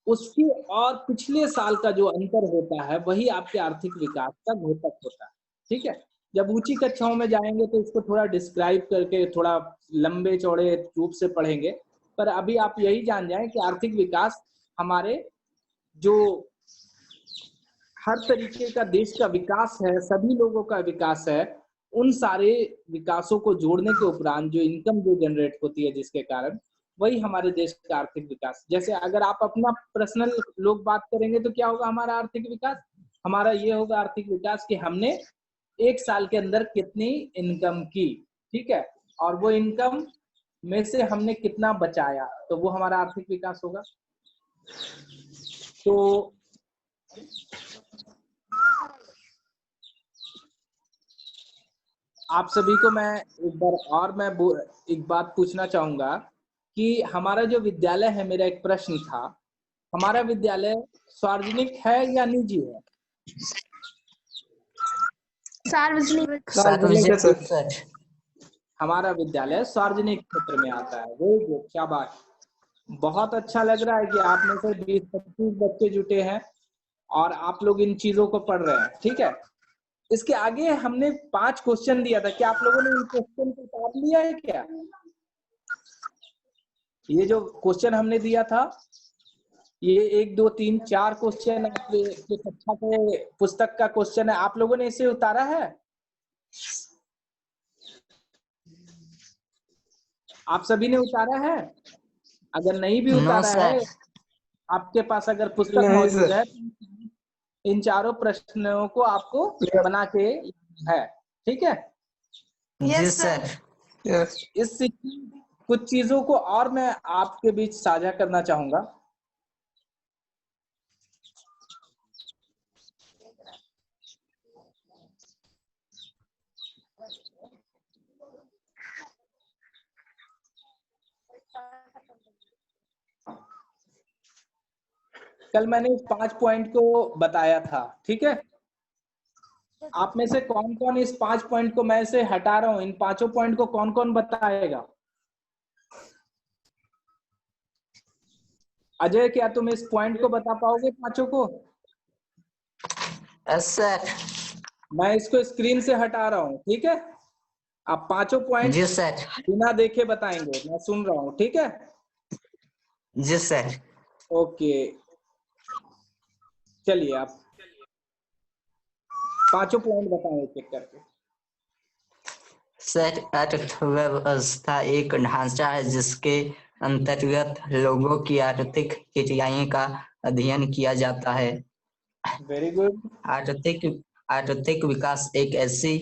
उसके और पिछले साल का जो अंतर होता है वही आपके आर्थिक विकास का घोतक होता है, ठीक है। जब ऊंची कक्षाओं में जाएंगे तो इसको थोड़ा डिस्क्राइब करके थोड़ा लंबे चौड़े रूप से पढ़ेंगे, पर अभी आप यही जान जाएं कि आर्थिक विकास हमारे जो हर तरीके का देश का विकास है, सभी लोगों का विकास है, उन सारे विकासों को जोड़ने के उपरांत जो इनकम जो जनरेट होती है जिसके कारण वही हमारे देश का आर्थिक विकास। जैसे अगर आप अपना पर्सनल लोग बात करेंगे तो क्या होगा हमारा आर्थिक विकास, हमारा ये होगा आर्थिक विकास कि हमने एक साल के अंदर कितनी इनकम की, ठीक है, और वो इनकम में से हमने कितना बचाया, तो वो हमारा आर्थिक विकास होगा। तो आप सभी को मैं एक बात पूछना चाहूंगा कि हमारा जो विद्यालय है, मेरा एक प्रश्न था, हमारा विद्यालय सार्वजनिक है या निजी है? सार्वजनिक। हमारा विद्यालय सार्वजनिक क्षेत्र में आता है। वेरी गुड, शाबाश, बहुत अच्छा लग रहा है कि आप में से 20-25 बच्चे जुटे हैं और आप लोग इन चीजों को पढ़ रहे हैं, ठीक है। इसके आगे हमने 5 क्वेश्चन दिया था, क्या आप लोगों ने इन क्वेश्चन को पढ़ लिया है क्या? ये जो क्वेश्चन हमने दिया था, ये 1 2 3 4 क्वेश्चन आपके कक्षा के पुस्तक का क्वेश्चन है, आप लोगों ने इसे उतारा है? आप सभी ने उतारा है? अगर नहीं भी उतारा है, आपके पास अगर पुस्तक मौजूद है इन चारों प्रश्नों को आपको बना के है, ठीक है। जी सर। इस कुछ चीजों को और मैं आपके बीच साझा करना चाहूंगा। कल मैंने इस 5 पॉइंट को बताया था, ठीक है। आप में से कौन कौन इस 5 पॉइंट को, मैं इसे हटा रहा हूं, इन 5 पॉइंट को कौन कौन बताएगा? अजय, क्या तुम इस पॉइंट को बता पाओगे 5 को? सर। मैं इसको स्क्रीन से हटा रहा हूं, ठीक है। आप 5 पॉइंट जी सर। बिना देखे बताएंगे, मैं सुन रहा हूं, ठीक है। जी सर। ओके, चलिए आप 5 पॉइंट बताएं एक एक करके। सर, अर्थव्यवस्था एक ढांचा है जिसके अंतर्गत लोगों की आर्थिक क्रियाएं का अध्ययन किया जाता है। Very good. आर्थिक विकास एक ऐसी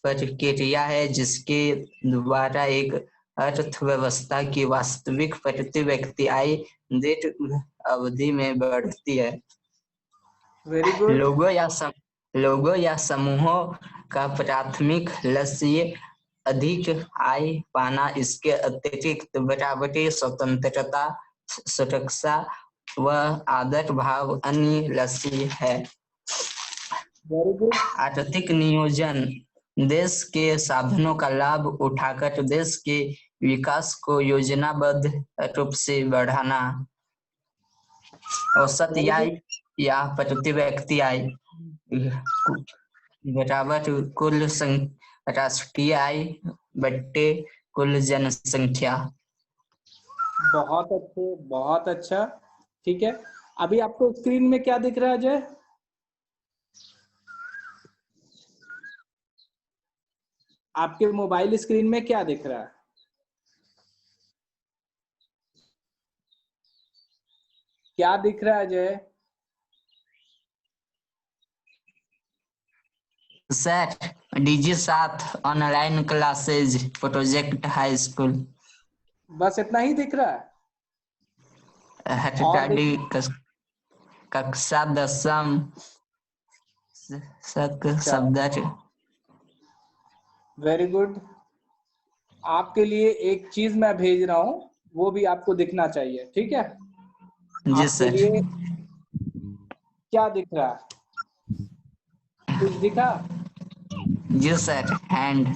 प्रक्रिया है जिसके द्वारा एक अर्थव्यवस्था की वास्तविक प्रति व्यक्ति आय दीर्घ अवधि में बढ़ती है। Very good. लोगों या समूहों का प्राथमिक लक्ष्य अधिक आय पाना, इसके अतिरिक्त बराबरी, स्वतंत्रता, सुरक्षा व आदर भाव अन्य लक्ष्य है। Very good. आर्थिक नियोजन देश के साधनों का लाभ उठाकर देश के विकास को योजनाबद्ध रूप से बढ़ाना। औसत आय या प्रति व्यक्ति आय बराबर कुल राष्ट्रीय आय बट्टे कुल जनसंख्या। बहुत अच्छे, बहुत अच्छा, ठीक है। अभी आपको स्क्रीन में क्या दिख रहा है अजय? आपके मोबाइल स्क्रीन में क्या दिख रहा है? क्या दिख रहा है Ajay? Sir, DG7 online classes project high school. बस इतना ही दिख रहा है? और कक्षा 10वीं सब्जेक्ट। Very good. आपके लिए एक चीज मैं भेज रहा हूं, वो भी आपको दिखना चाहिए, ठीक है। जी आपके सर। लिए क्या दिख रहा है? कुछ दिखा? जी सर, हैंड।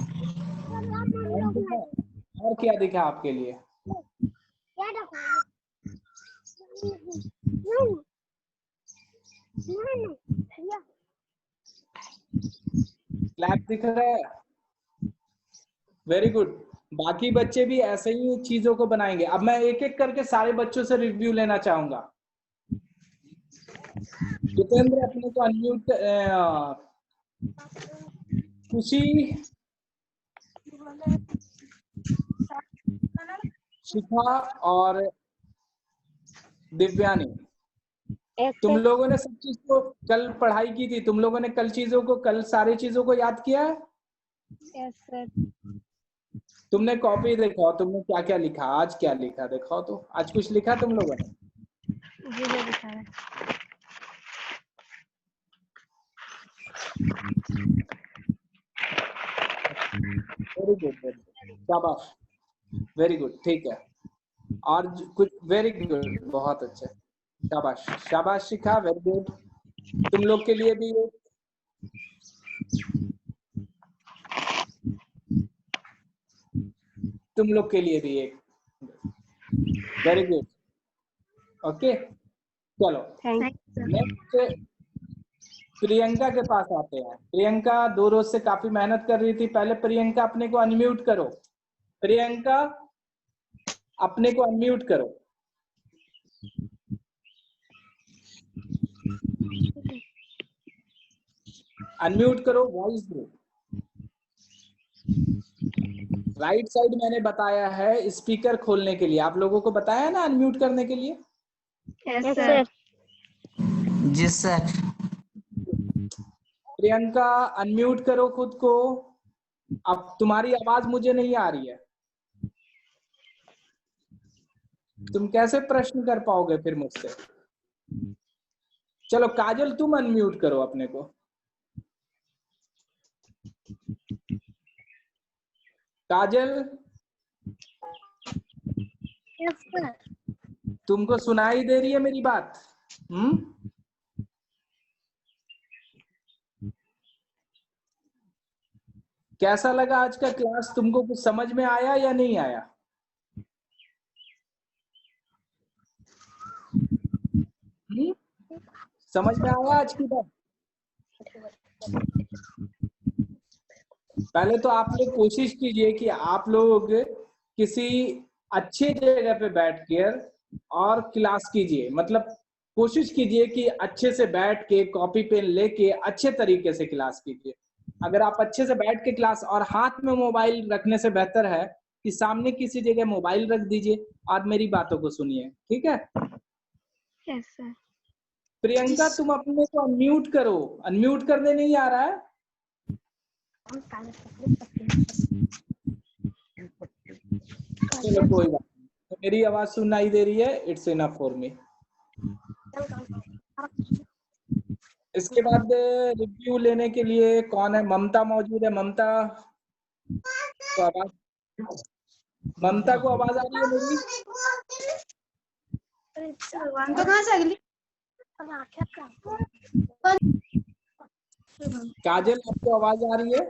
और क्या दिखा आपके लिए? क्लैप दिख रहा है? Very good. बाकी बच्चे भी ऐसे ही चीजों को बनाएंगे। अब मैं एक एक करके सारे बच्चों से रिव्यू लेना चाहूंगा। जितेंद्र अपने को अनम्यूट, खुशी, शिखा और दिव्यानी, तुम लोगों ने सब चीज को कल पढ़ाई की थी, तुम लोगों ने कल सारी चीजों को याद किया है? Yes sir. तुमने कॉपी दिखाओ, तुमने क्या क्या लिखा, आज क्या लिखा दिखाओ तो। आज कुछ लिखा तुम लोगों ने? जी मैं दिखा रहा। वेरी गुड, शाबाश, वेरी गुड, ठीक है। और कुछ? वेरी गुड, बहुत अच्छा, शाबाश शाबाश शिखा, वेरी गुड। तुम लोग के लिए भी एक, तुम लोग के लिए भी एक, वेरी गुड, ओके। चलो नेक्स्ट प्रियंका के पास आते हैं। प्रियंका 2 रोज से काफी मेहनत कर रही थी। पहले प्रियंका अपने को अनम्यूट करो। प्रियंका अपने को अनम्यूट करो। अनम्यूट करो, वॉइस दो। राइट साइड मैंने बताया है स्पीकर खोलने के लिए, आप लोगों को बताया ना अनम्यूट करने के लिए? Yes sir. जी सर। प्रियंका अनम्यूट करो खुद को। अब तुम्हारी आवाज मुझे नहीं आ रही है, तुम कैसे प्रश्न कर पाओगे फिर मुझसे। चलो काजल तुम अनम्यूट करो अपने को। काजल यस सर। तुमको सुनाई दे रही है मेरी बात? कैसा लगा आज का क्लास? तुमको कुछ समझ में आया या नहीं आया? समझ में आया आज की बात? पहले तो आप लोग कोशिश कीजिए कि आप लोग किसी अच्छे जगह पे बैठ कर और क्लास कीजिए। मतलब कोशिश कीजिए कि अच्छे से बैठ के कॉपी पेन लेके अच्छे तरीके से क्लास कीजिए। अगर आप अच्छे से बैठ के क्लास, और हाथ में मोबाइल रखने से बेहतर है कि सामने किसी जगह मोबाइल रख दीजिए और मेरी बातों को सुनिए, ठीक है? Yes sir. प्रियंका तुम अपने को अनम्यूट करो, अनम्यूट करने नहीं आ रहा है। चलो कोई बात नहीं, मेरी आवाज सुनाई दे रही है, इट्स इनफ फॉर मी। इसके बाद रिव्यू लेने के लिए कौन है? ममता मौजूद है। ममता को आवाज, ममता को आवाज आ रही है मेरी? तो कहाँ से अगली? काजल आपको आवाज आ रही है?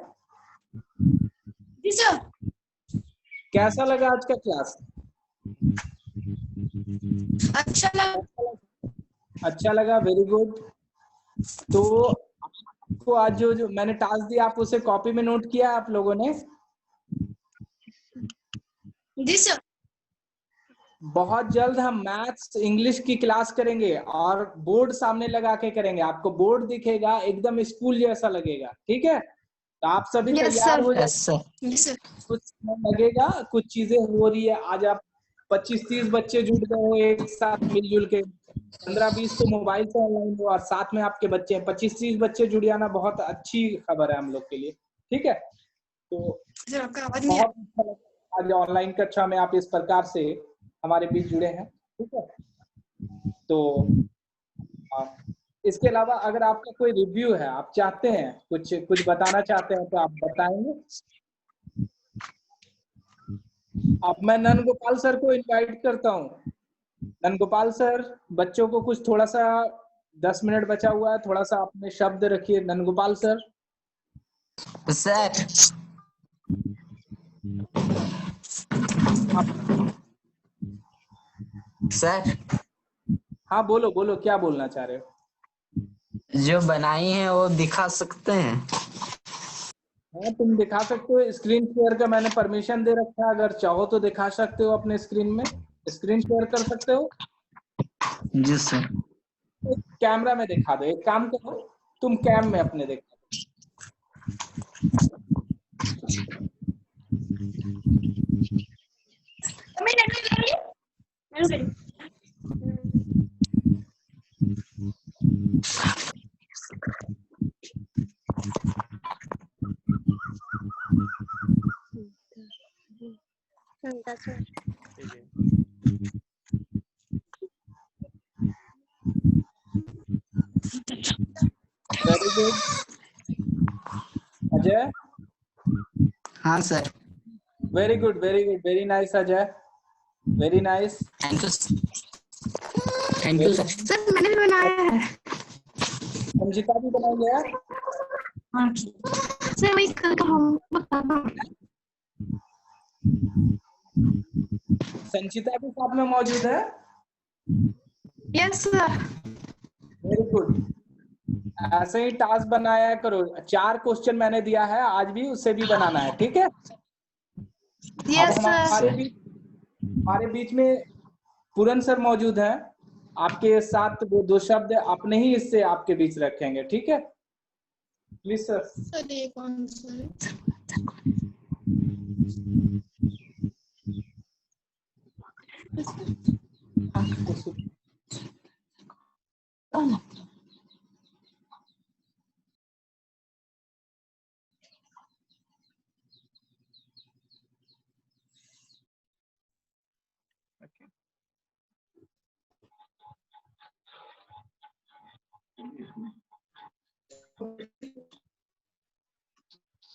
जी सर। कैसा लगा आज का क्लास? अच्छा लगा। अच्छा लगा, वेरी गुड। तो आपको आज जो मैंने टास्क दिया आप उसे कॉपी में नोट किया आप लोगों ने? जी सर। बहुत जल्द हम मैथ्स इंग्लिश की क्लास करेंगे और बोर्ड सामने लगा के करेंगे। आपको बोर्ड दिखेगा, एकदम स्कूल जैसा लगेगा, ठीक है? तो आप सभी तैयार हो जाए। कुछ समय लगेगा, कुछ चीजें हो रही है। आज आप 25-30 बच्चे जुट गए हो एक साथ मिलजुल के। 15-20 तो मोबाइल से ऑनलाइन हो और साथ में आपके बच्चे हैं। 25-30 बच्चे जुड़ जाना बहुत अच्छी खबर है हम लोग के लिए, ठीक है? तो बहुत अच्छा लगा आज ऑनलाइन कक्षा में आप इस प्रकार से हमारे बीच जुड़े हैं, ठीक है? तो इसके अलावा अगर आपका कोई रिव्यू है, आप चाहते हैं कुछ बताना चाहते हैं तो आप बताएंगे। अब मैं नंद गोपाल सर को इनवाइट करता हूँ। नंद गोपाल सर, बच्चों को कुछ थोड़ा सा 10 मिनट बचा हुआ है, थोड़ा सा अपने शब्द रखिए। Nand Gopal sir. Sir sir हाँ बोलो बोलो, क्या बोलना चाह रहे हो? जो बनाई है वो दिखा सकते हैं? हाँ तुम दिखा सकते हो। स्क्रीन शेयर का मैंने परमिशन दे रखा है, अगर चाहो तो दिखा सकते हो अपने स्क्रीन में। स्क्रीन शेयर कर सकते हो। जी सर। कैमरा में दिखा दो। एक काम करो, तुम कैम में अपने दिखा वेरी गुड। अजय? हाँ sir. Very good, very good, very nice Ajay, very nice. Thank you sir. Sir मैंने भी बनाया है। संचिता भी बनाई है? सर वही कल का होमवर्क कर रहा हूँ। संचिता भी साथ में मौजूद है? Yes sir. Very good. ऐसे ही टास्क बनाया करो। 4 क्वेश्चन मैंने दिया है, आज भी उससे भी बनाना है, ठीक है? अब यस सर। हमारे बीच में पूरन सर मौजूद हैं। आपके साथ वो 2 शब्द अपने ही इससे आपके बीच रखेंगे, ठीक है? Please sir. सर ये कौन सा है?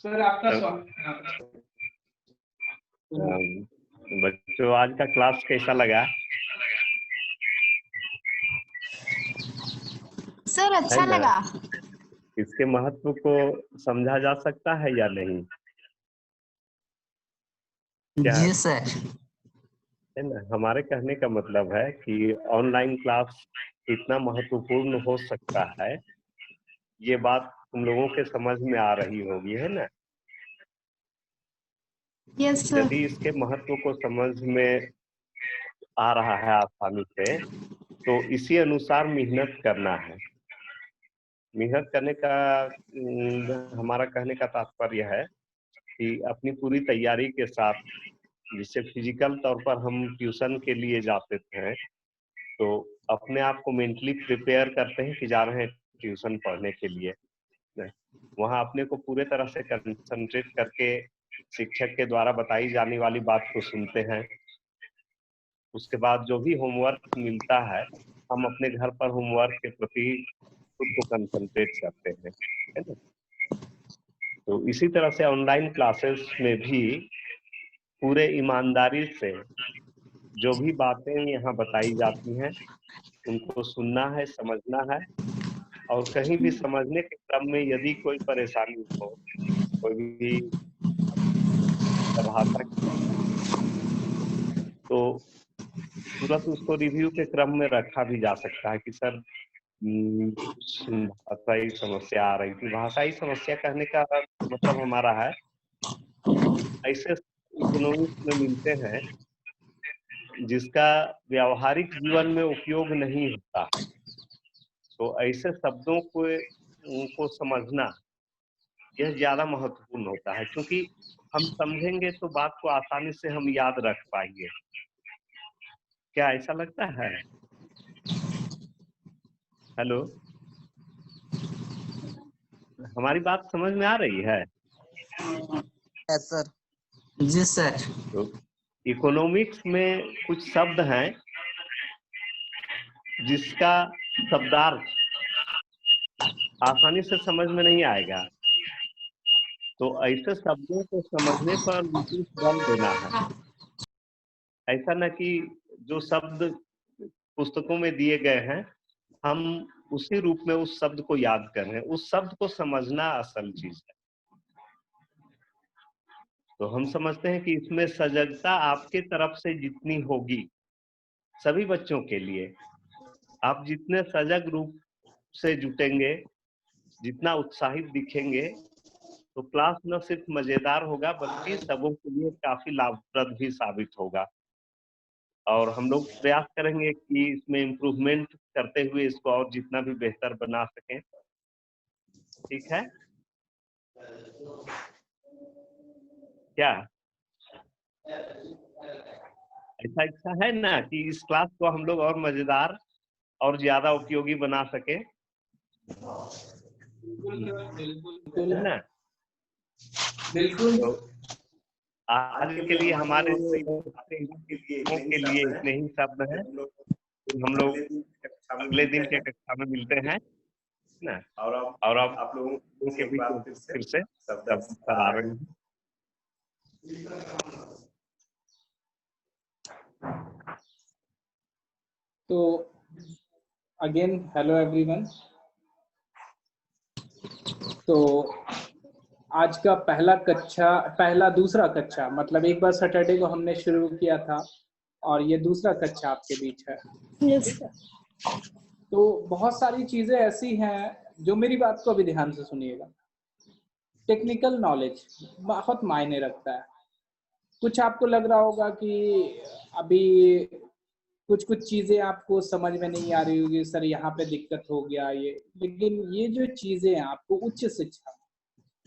सर आपका बच्चों आज का क्लास कैसा लगा? सर अच्छा है ना? लगा। इसके महत्व को समझा जा सकता है या नहीं? क्या जी सर। है ना? हमारे कहने का मतलब है कि ऑनलाइन क्लास इतना महत्वपूर्ण हो सकता है, ये बात तुम लोगों के समझ में आ रही होगी, है ना? Yes sir. यदि इसके महत्व को समझ में आ रहा है आसानी से, तो इसी अनुसार मेहनत करना है। मेहनत करने का हमारा कहने का तात्पर्य है कि अपनी पूरी तैयारी के साथ, जिससे फिजिकल तौर पर हम ट्यूशन के लिए जाते थे, तो अपने आप को मेंटली प्रिपेयर करते हैं कि जा रहे हैं ट्यूशन पढ़ने के लिए। वहाँ अपने को पूरे तरह से कंसंट्रेट करके शिक्षक के द्वारा बताई जाने वाली बात को सुनते हैं। उसके बाद जो भी होमवर्क मिलता है, हम अपने घर पर होमवर्क के प्रति खुद को कंसंट्रेट करते हैं, है ना? तो इसी तरह से ऑनलाइन क्लासेस में भी पूरे ईमानदारी से जो भी बातें यहाँ बताई जाती हैं, उनको सुनना है, समझना है, और कहीं भी समझने के क्रम में यदि कोई परेशानी हो, कोई भी भाषा, तो तुरंत उसको रिव्यू के क्रम में रखा भी जा सकता है कि सर कुछ भाषाई समस्या आ रही थी। भाषाई समस्या कहने का मतलब हमारा है ऐसे इकोनॉमिक्स में मिलते हैं जिसका व्यावहारिक जीवन में उपयोग नहीं होता, तो ऐसे शब्दों को समझना यह ज्यादा महत्वपूर्ण होता है, क्योंकि हम समझेंगे तो बात को आसानी से हम याद रख पाएंगे। क्या ऐसा लगता है? हेलो, हमारी बात समझ में आ रही है? Yes sir. जी सर। तो इकोनॉमिक्स में कुछ शब्द हैं जिसका शब्दार्थ आसानी से समझ में नहीं आएगा, तो ऐसे शब्दों को समझने पर विशेष बल देना है। ऐसा न कि जो शब्द पुस्तकों में दिए गए हैं हम उसी रूप में उस शब्द को याद कर रहे हैं, उस शब्द को समझना असल चीज है। तो हम समझते हैं कि इसमें सजगता आपके तरफ से जितनी होगी, सभी बच्चों के लिए आप जितने सजग रूप से जुटेंगे, जितना उत्साहित दिखेंगे, तो क्लास न सिर्फ मजेदार होगा बल्कि सबों के लिए काफी लाभप्रद भी साबित होगा। और हम लोग प्रयास करेंगे कि इसमें इम्प्रूवमेंट करते हुए इसको और जितना भी बेहतर बना सकें। ठीक है क्या? ऐसा इच्छा है ना कि इस क्लास को हम लोग और मजेदार और ज्यादा उपयोगी बना सके? बिल्कुल ना? बिल्कुल। तो आज के लिए हमारे के लिए इतने ही शब्द हैं। हम लोग अगले दिन के कक्षा में मिलते हैं ना, और अब आप लोगों के बीच फिर से सब आ रहे हैं। तो अगेन हेलो एवरीवन। तो आज का दूसरा कक्षा मतलब एक बार सैटरडे को हमने शुरू किया था और ये दूसरा कक्षा आपके बीच है। Yes sir. तो बहुत सारी चीजें ऐसी हैं जो, मेरी बात को अभी ध्यान से सुनिएगा, टेक्निकल नॉलेज बहुत मायने रखता है। कुछ आपको लग रहा होगा कि अभी कुछ चीजें आपको समझ में नहीं आ रही होगी, सर यहाँ पे दिक्कत हो गया ये, लेकिन ये जो चीजें आपको उच्च शिक्षा,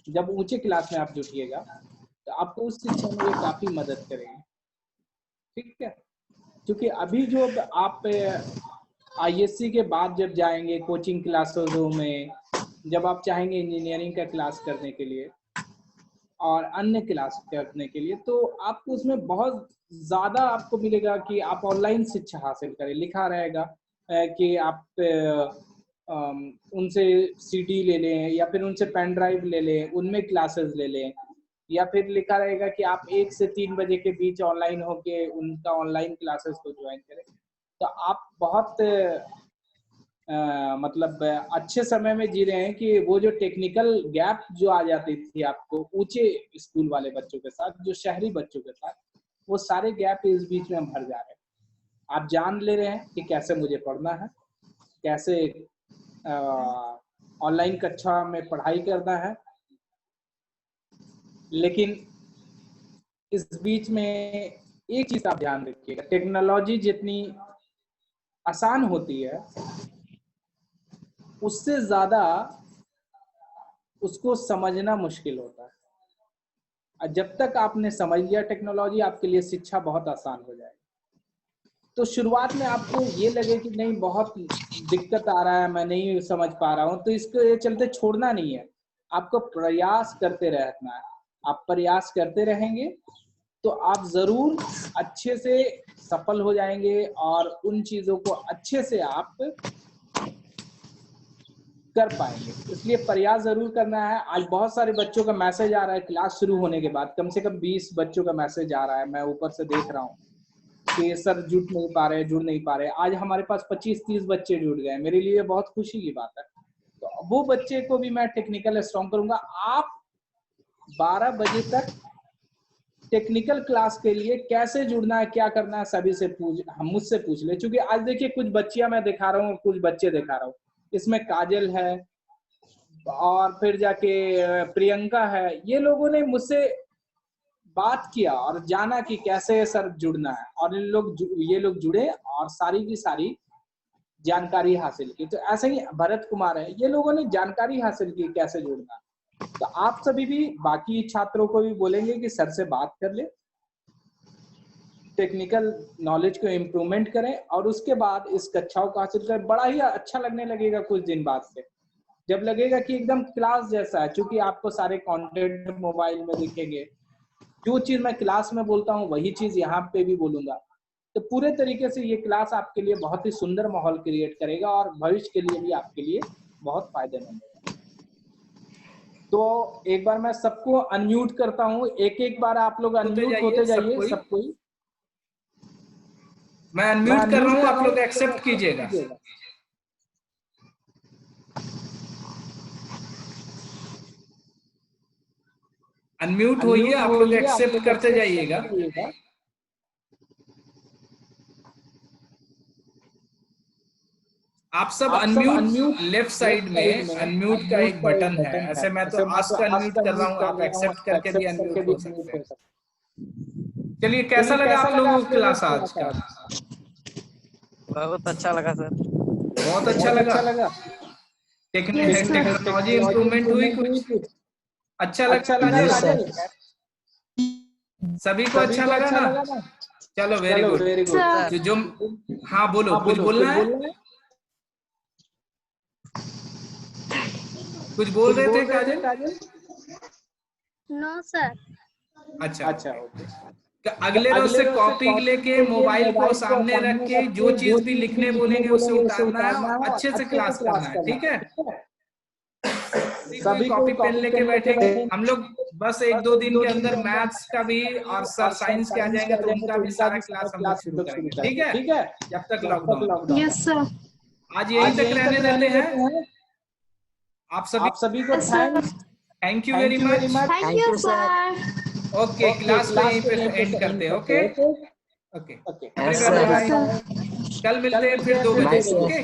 जब ऊंचे क्लास में आप जुटिएगा तो आपको उस शिक्षा में ये काफी मदद करेंगे। ठीक है, क्योंकि अभी जो आप ISC के बाद जब जाएंगे कोचिंग क्लासों में, जब आप चाहेंगे इंजीनियरिंग का क्लास करने के लिए और अन्य क्लास करने के लिए, तो आपको उसमें बहुत ज़्यादा आपको मिलेगा कि आप ऑनलाइन शिक्षा हासिल करें। लिखा रहेगा कि आप उनसे सीडी ले लें या फिर उनसे पेन ड्राइव ले लें, उनमें क्लासेस ले लें, या फिर लिखा रहेगा कि आप 1 से 3 बजे के बीच ऑनलाइन होके उनका ऑनलाइन क्लासेस को ज्वाइन करें। तो आप बहुत मतलब अच्छे समय में जी रहे हैं कि वो जो टेक्निकल गैप जो आ जाती थी आपको ऊंचे स्कूल वाले बच्चों के साथ, जो शहरी बच्चों के साथ, वो सारे गैप इस बीच में भर जा रहे हैं। आप जान ले रहे हैं कि कैसे मुझे पढ़ना है, कैसे ऑनलाइन कक्षा में पढ़ाई करना है। लेकिन इस बीच में एक चीज आप ध्यान रखिएगा, टेक्नोलॉजी जितनी आसान होती है उससे ज्यादा उसको समझना मुश्किल होता है। जब तक आपने समझ लिया टेक्नोलॉजी, आपके लिए शिक्षा बहुत आसान हो जाएगी। तो शुरुआत में आपको ये लगे कि नहीं बहुत दिक्कत आ रहा है, मैं नहीं समझ पा रहा हूँ, तो इसको ये चलते छोड़ना नहीं है, आपको प्रयास करते रहना है। आप प्रयास करते रहेंगे तो आप जरूर अच्छे से सफल हो जाएंगे और उन चीजों को अच्छे से आप कर पाएंगे। इसलिए प्रयास जरूर करना है। आज बहुत सारे बच्चों का मैसेज आ रहा है क्लास शुरू होने के बाद, कम से कम 20 बच्चों का मैसेज आ रहा है, मैं ऊपर से देख रहा हूँ कि सर जुड़ नहीं पा रहे। आज हमारे पास 25-30 बच्चे जुड़ गए, मेरे लिए बहुत खुशी की बात है। तो वो बच्चे को भी मैं टेक्निकल स्ट्रॉन्ग करूंगा। आप 12 बजे तक टेक्निकल क्लास के लिए कैसे जुड़ना है, क्या करना है, सभी से मुझसे पूछ ले। क्योंकि आज देखिए कुछ बच्चियां मैं दिखा रहा हूँ, कुछ बच्चे दिखा रहा हूँ, इसमें काजल है और फिर जाके प्रियंका है। ये लोगों ने मुझसे बात किया और जाना कि कैसे सर जुड़ना है, और ये लोग जुड़े और सारी की सारी जानकारी हासिल की। तो ऐसे ही भरत कुमार है, ये लोगों ने जानकारी हासिल की कैसे जुड़ना। तो आप सभी भी बाकी छात्रों को भी बोलेंगे कि सर से बात कर ले, टेक्निकल नॉलेज को इम्प्रूवमेंट करें और उसके बाद इस कक्षाओं को हासिल करें। बड़ा ही अच्छा लगने लगेगा कुछ दिन बाद से, जब लगेगा कि एकदम क्लास जैसा है। क्योंकि आपको सारे कंटेंट मोबाइल में दिखेंगे, जो चीज मैं क्लास में बोलता हूँ वही चीज यहाँ पे भी बोलूंगा। तो पूरे तरीके से ये क्लास आपके लिए बहुत ही सुंदर माहौल क्रिएट करेगा और भविष्य के लिए भी आपके लिए बहुत फायदेमंद है। तो एक बार मैं सबको अनम्यूट करता हूँ, एक बार आप लोग अनम्यूट होते जाइए सब कोई। मैं अनम्यूट कर रहा हूँ, आप लोग एक्सेप्ट कीजिएगा। अनम्यूट होइए, आप लोग एक्सेप्ट करते जाइएगा। आप सब अनम्यूट, लेफ्ट साइड में अनम्यूट का एक बटन है, ऐसे मैं तो आस्क अनम्यूट कर रहा हूँ, आप एक्सेप्ट करके भी अनम्यूट हो सकते हैं। चलिए, कैसा लगा आप लोगों को क्लास आज का? बहुत अच्छा लगा सर, बहुत अच्छा लगा। टेक्नोलॉजी इम्प्रूवमेंट हुई कुछ? अच्छा लगा? सभी को अच्छा लगा ना? चलो वेरी गुड। जो हाँ बोलो, कुछ बोलना है? कुछ बोल रहे थे काजल? No sir. अच्छा अगले रोज से कॉपी लेके मोबाइल को सामने रख के जो चीज भी लिखने बोलेंगे उसे उतारना है और अच्छे से क्लास करना है, ठीक है? सभी कॉपी पेन लेके बैठेंगे हम लोग। बस 1-2 दिन के अंदर मैथ्स का भी और सर साइंस के आ जाएंगे तो उनका भी सारा क्लास हम लोग शुरू करेंगे, ठीक है? जब तक लॉकडाउन। Yes sir. आज यहीं तक रहने देते हैं। आप सभी को thank you very much. Thank you sir. Okay, class को यहीं पे एंड करते हैं। ओके कल मिलते हैं फिर 2 बजे। ओके।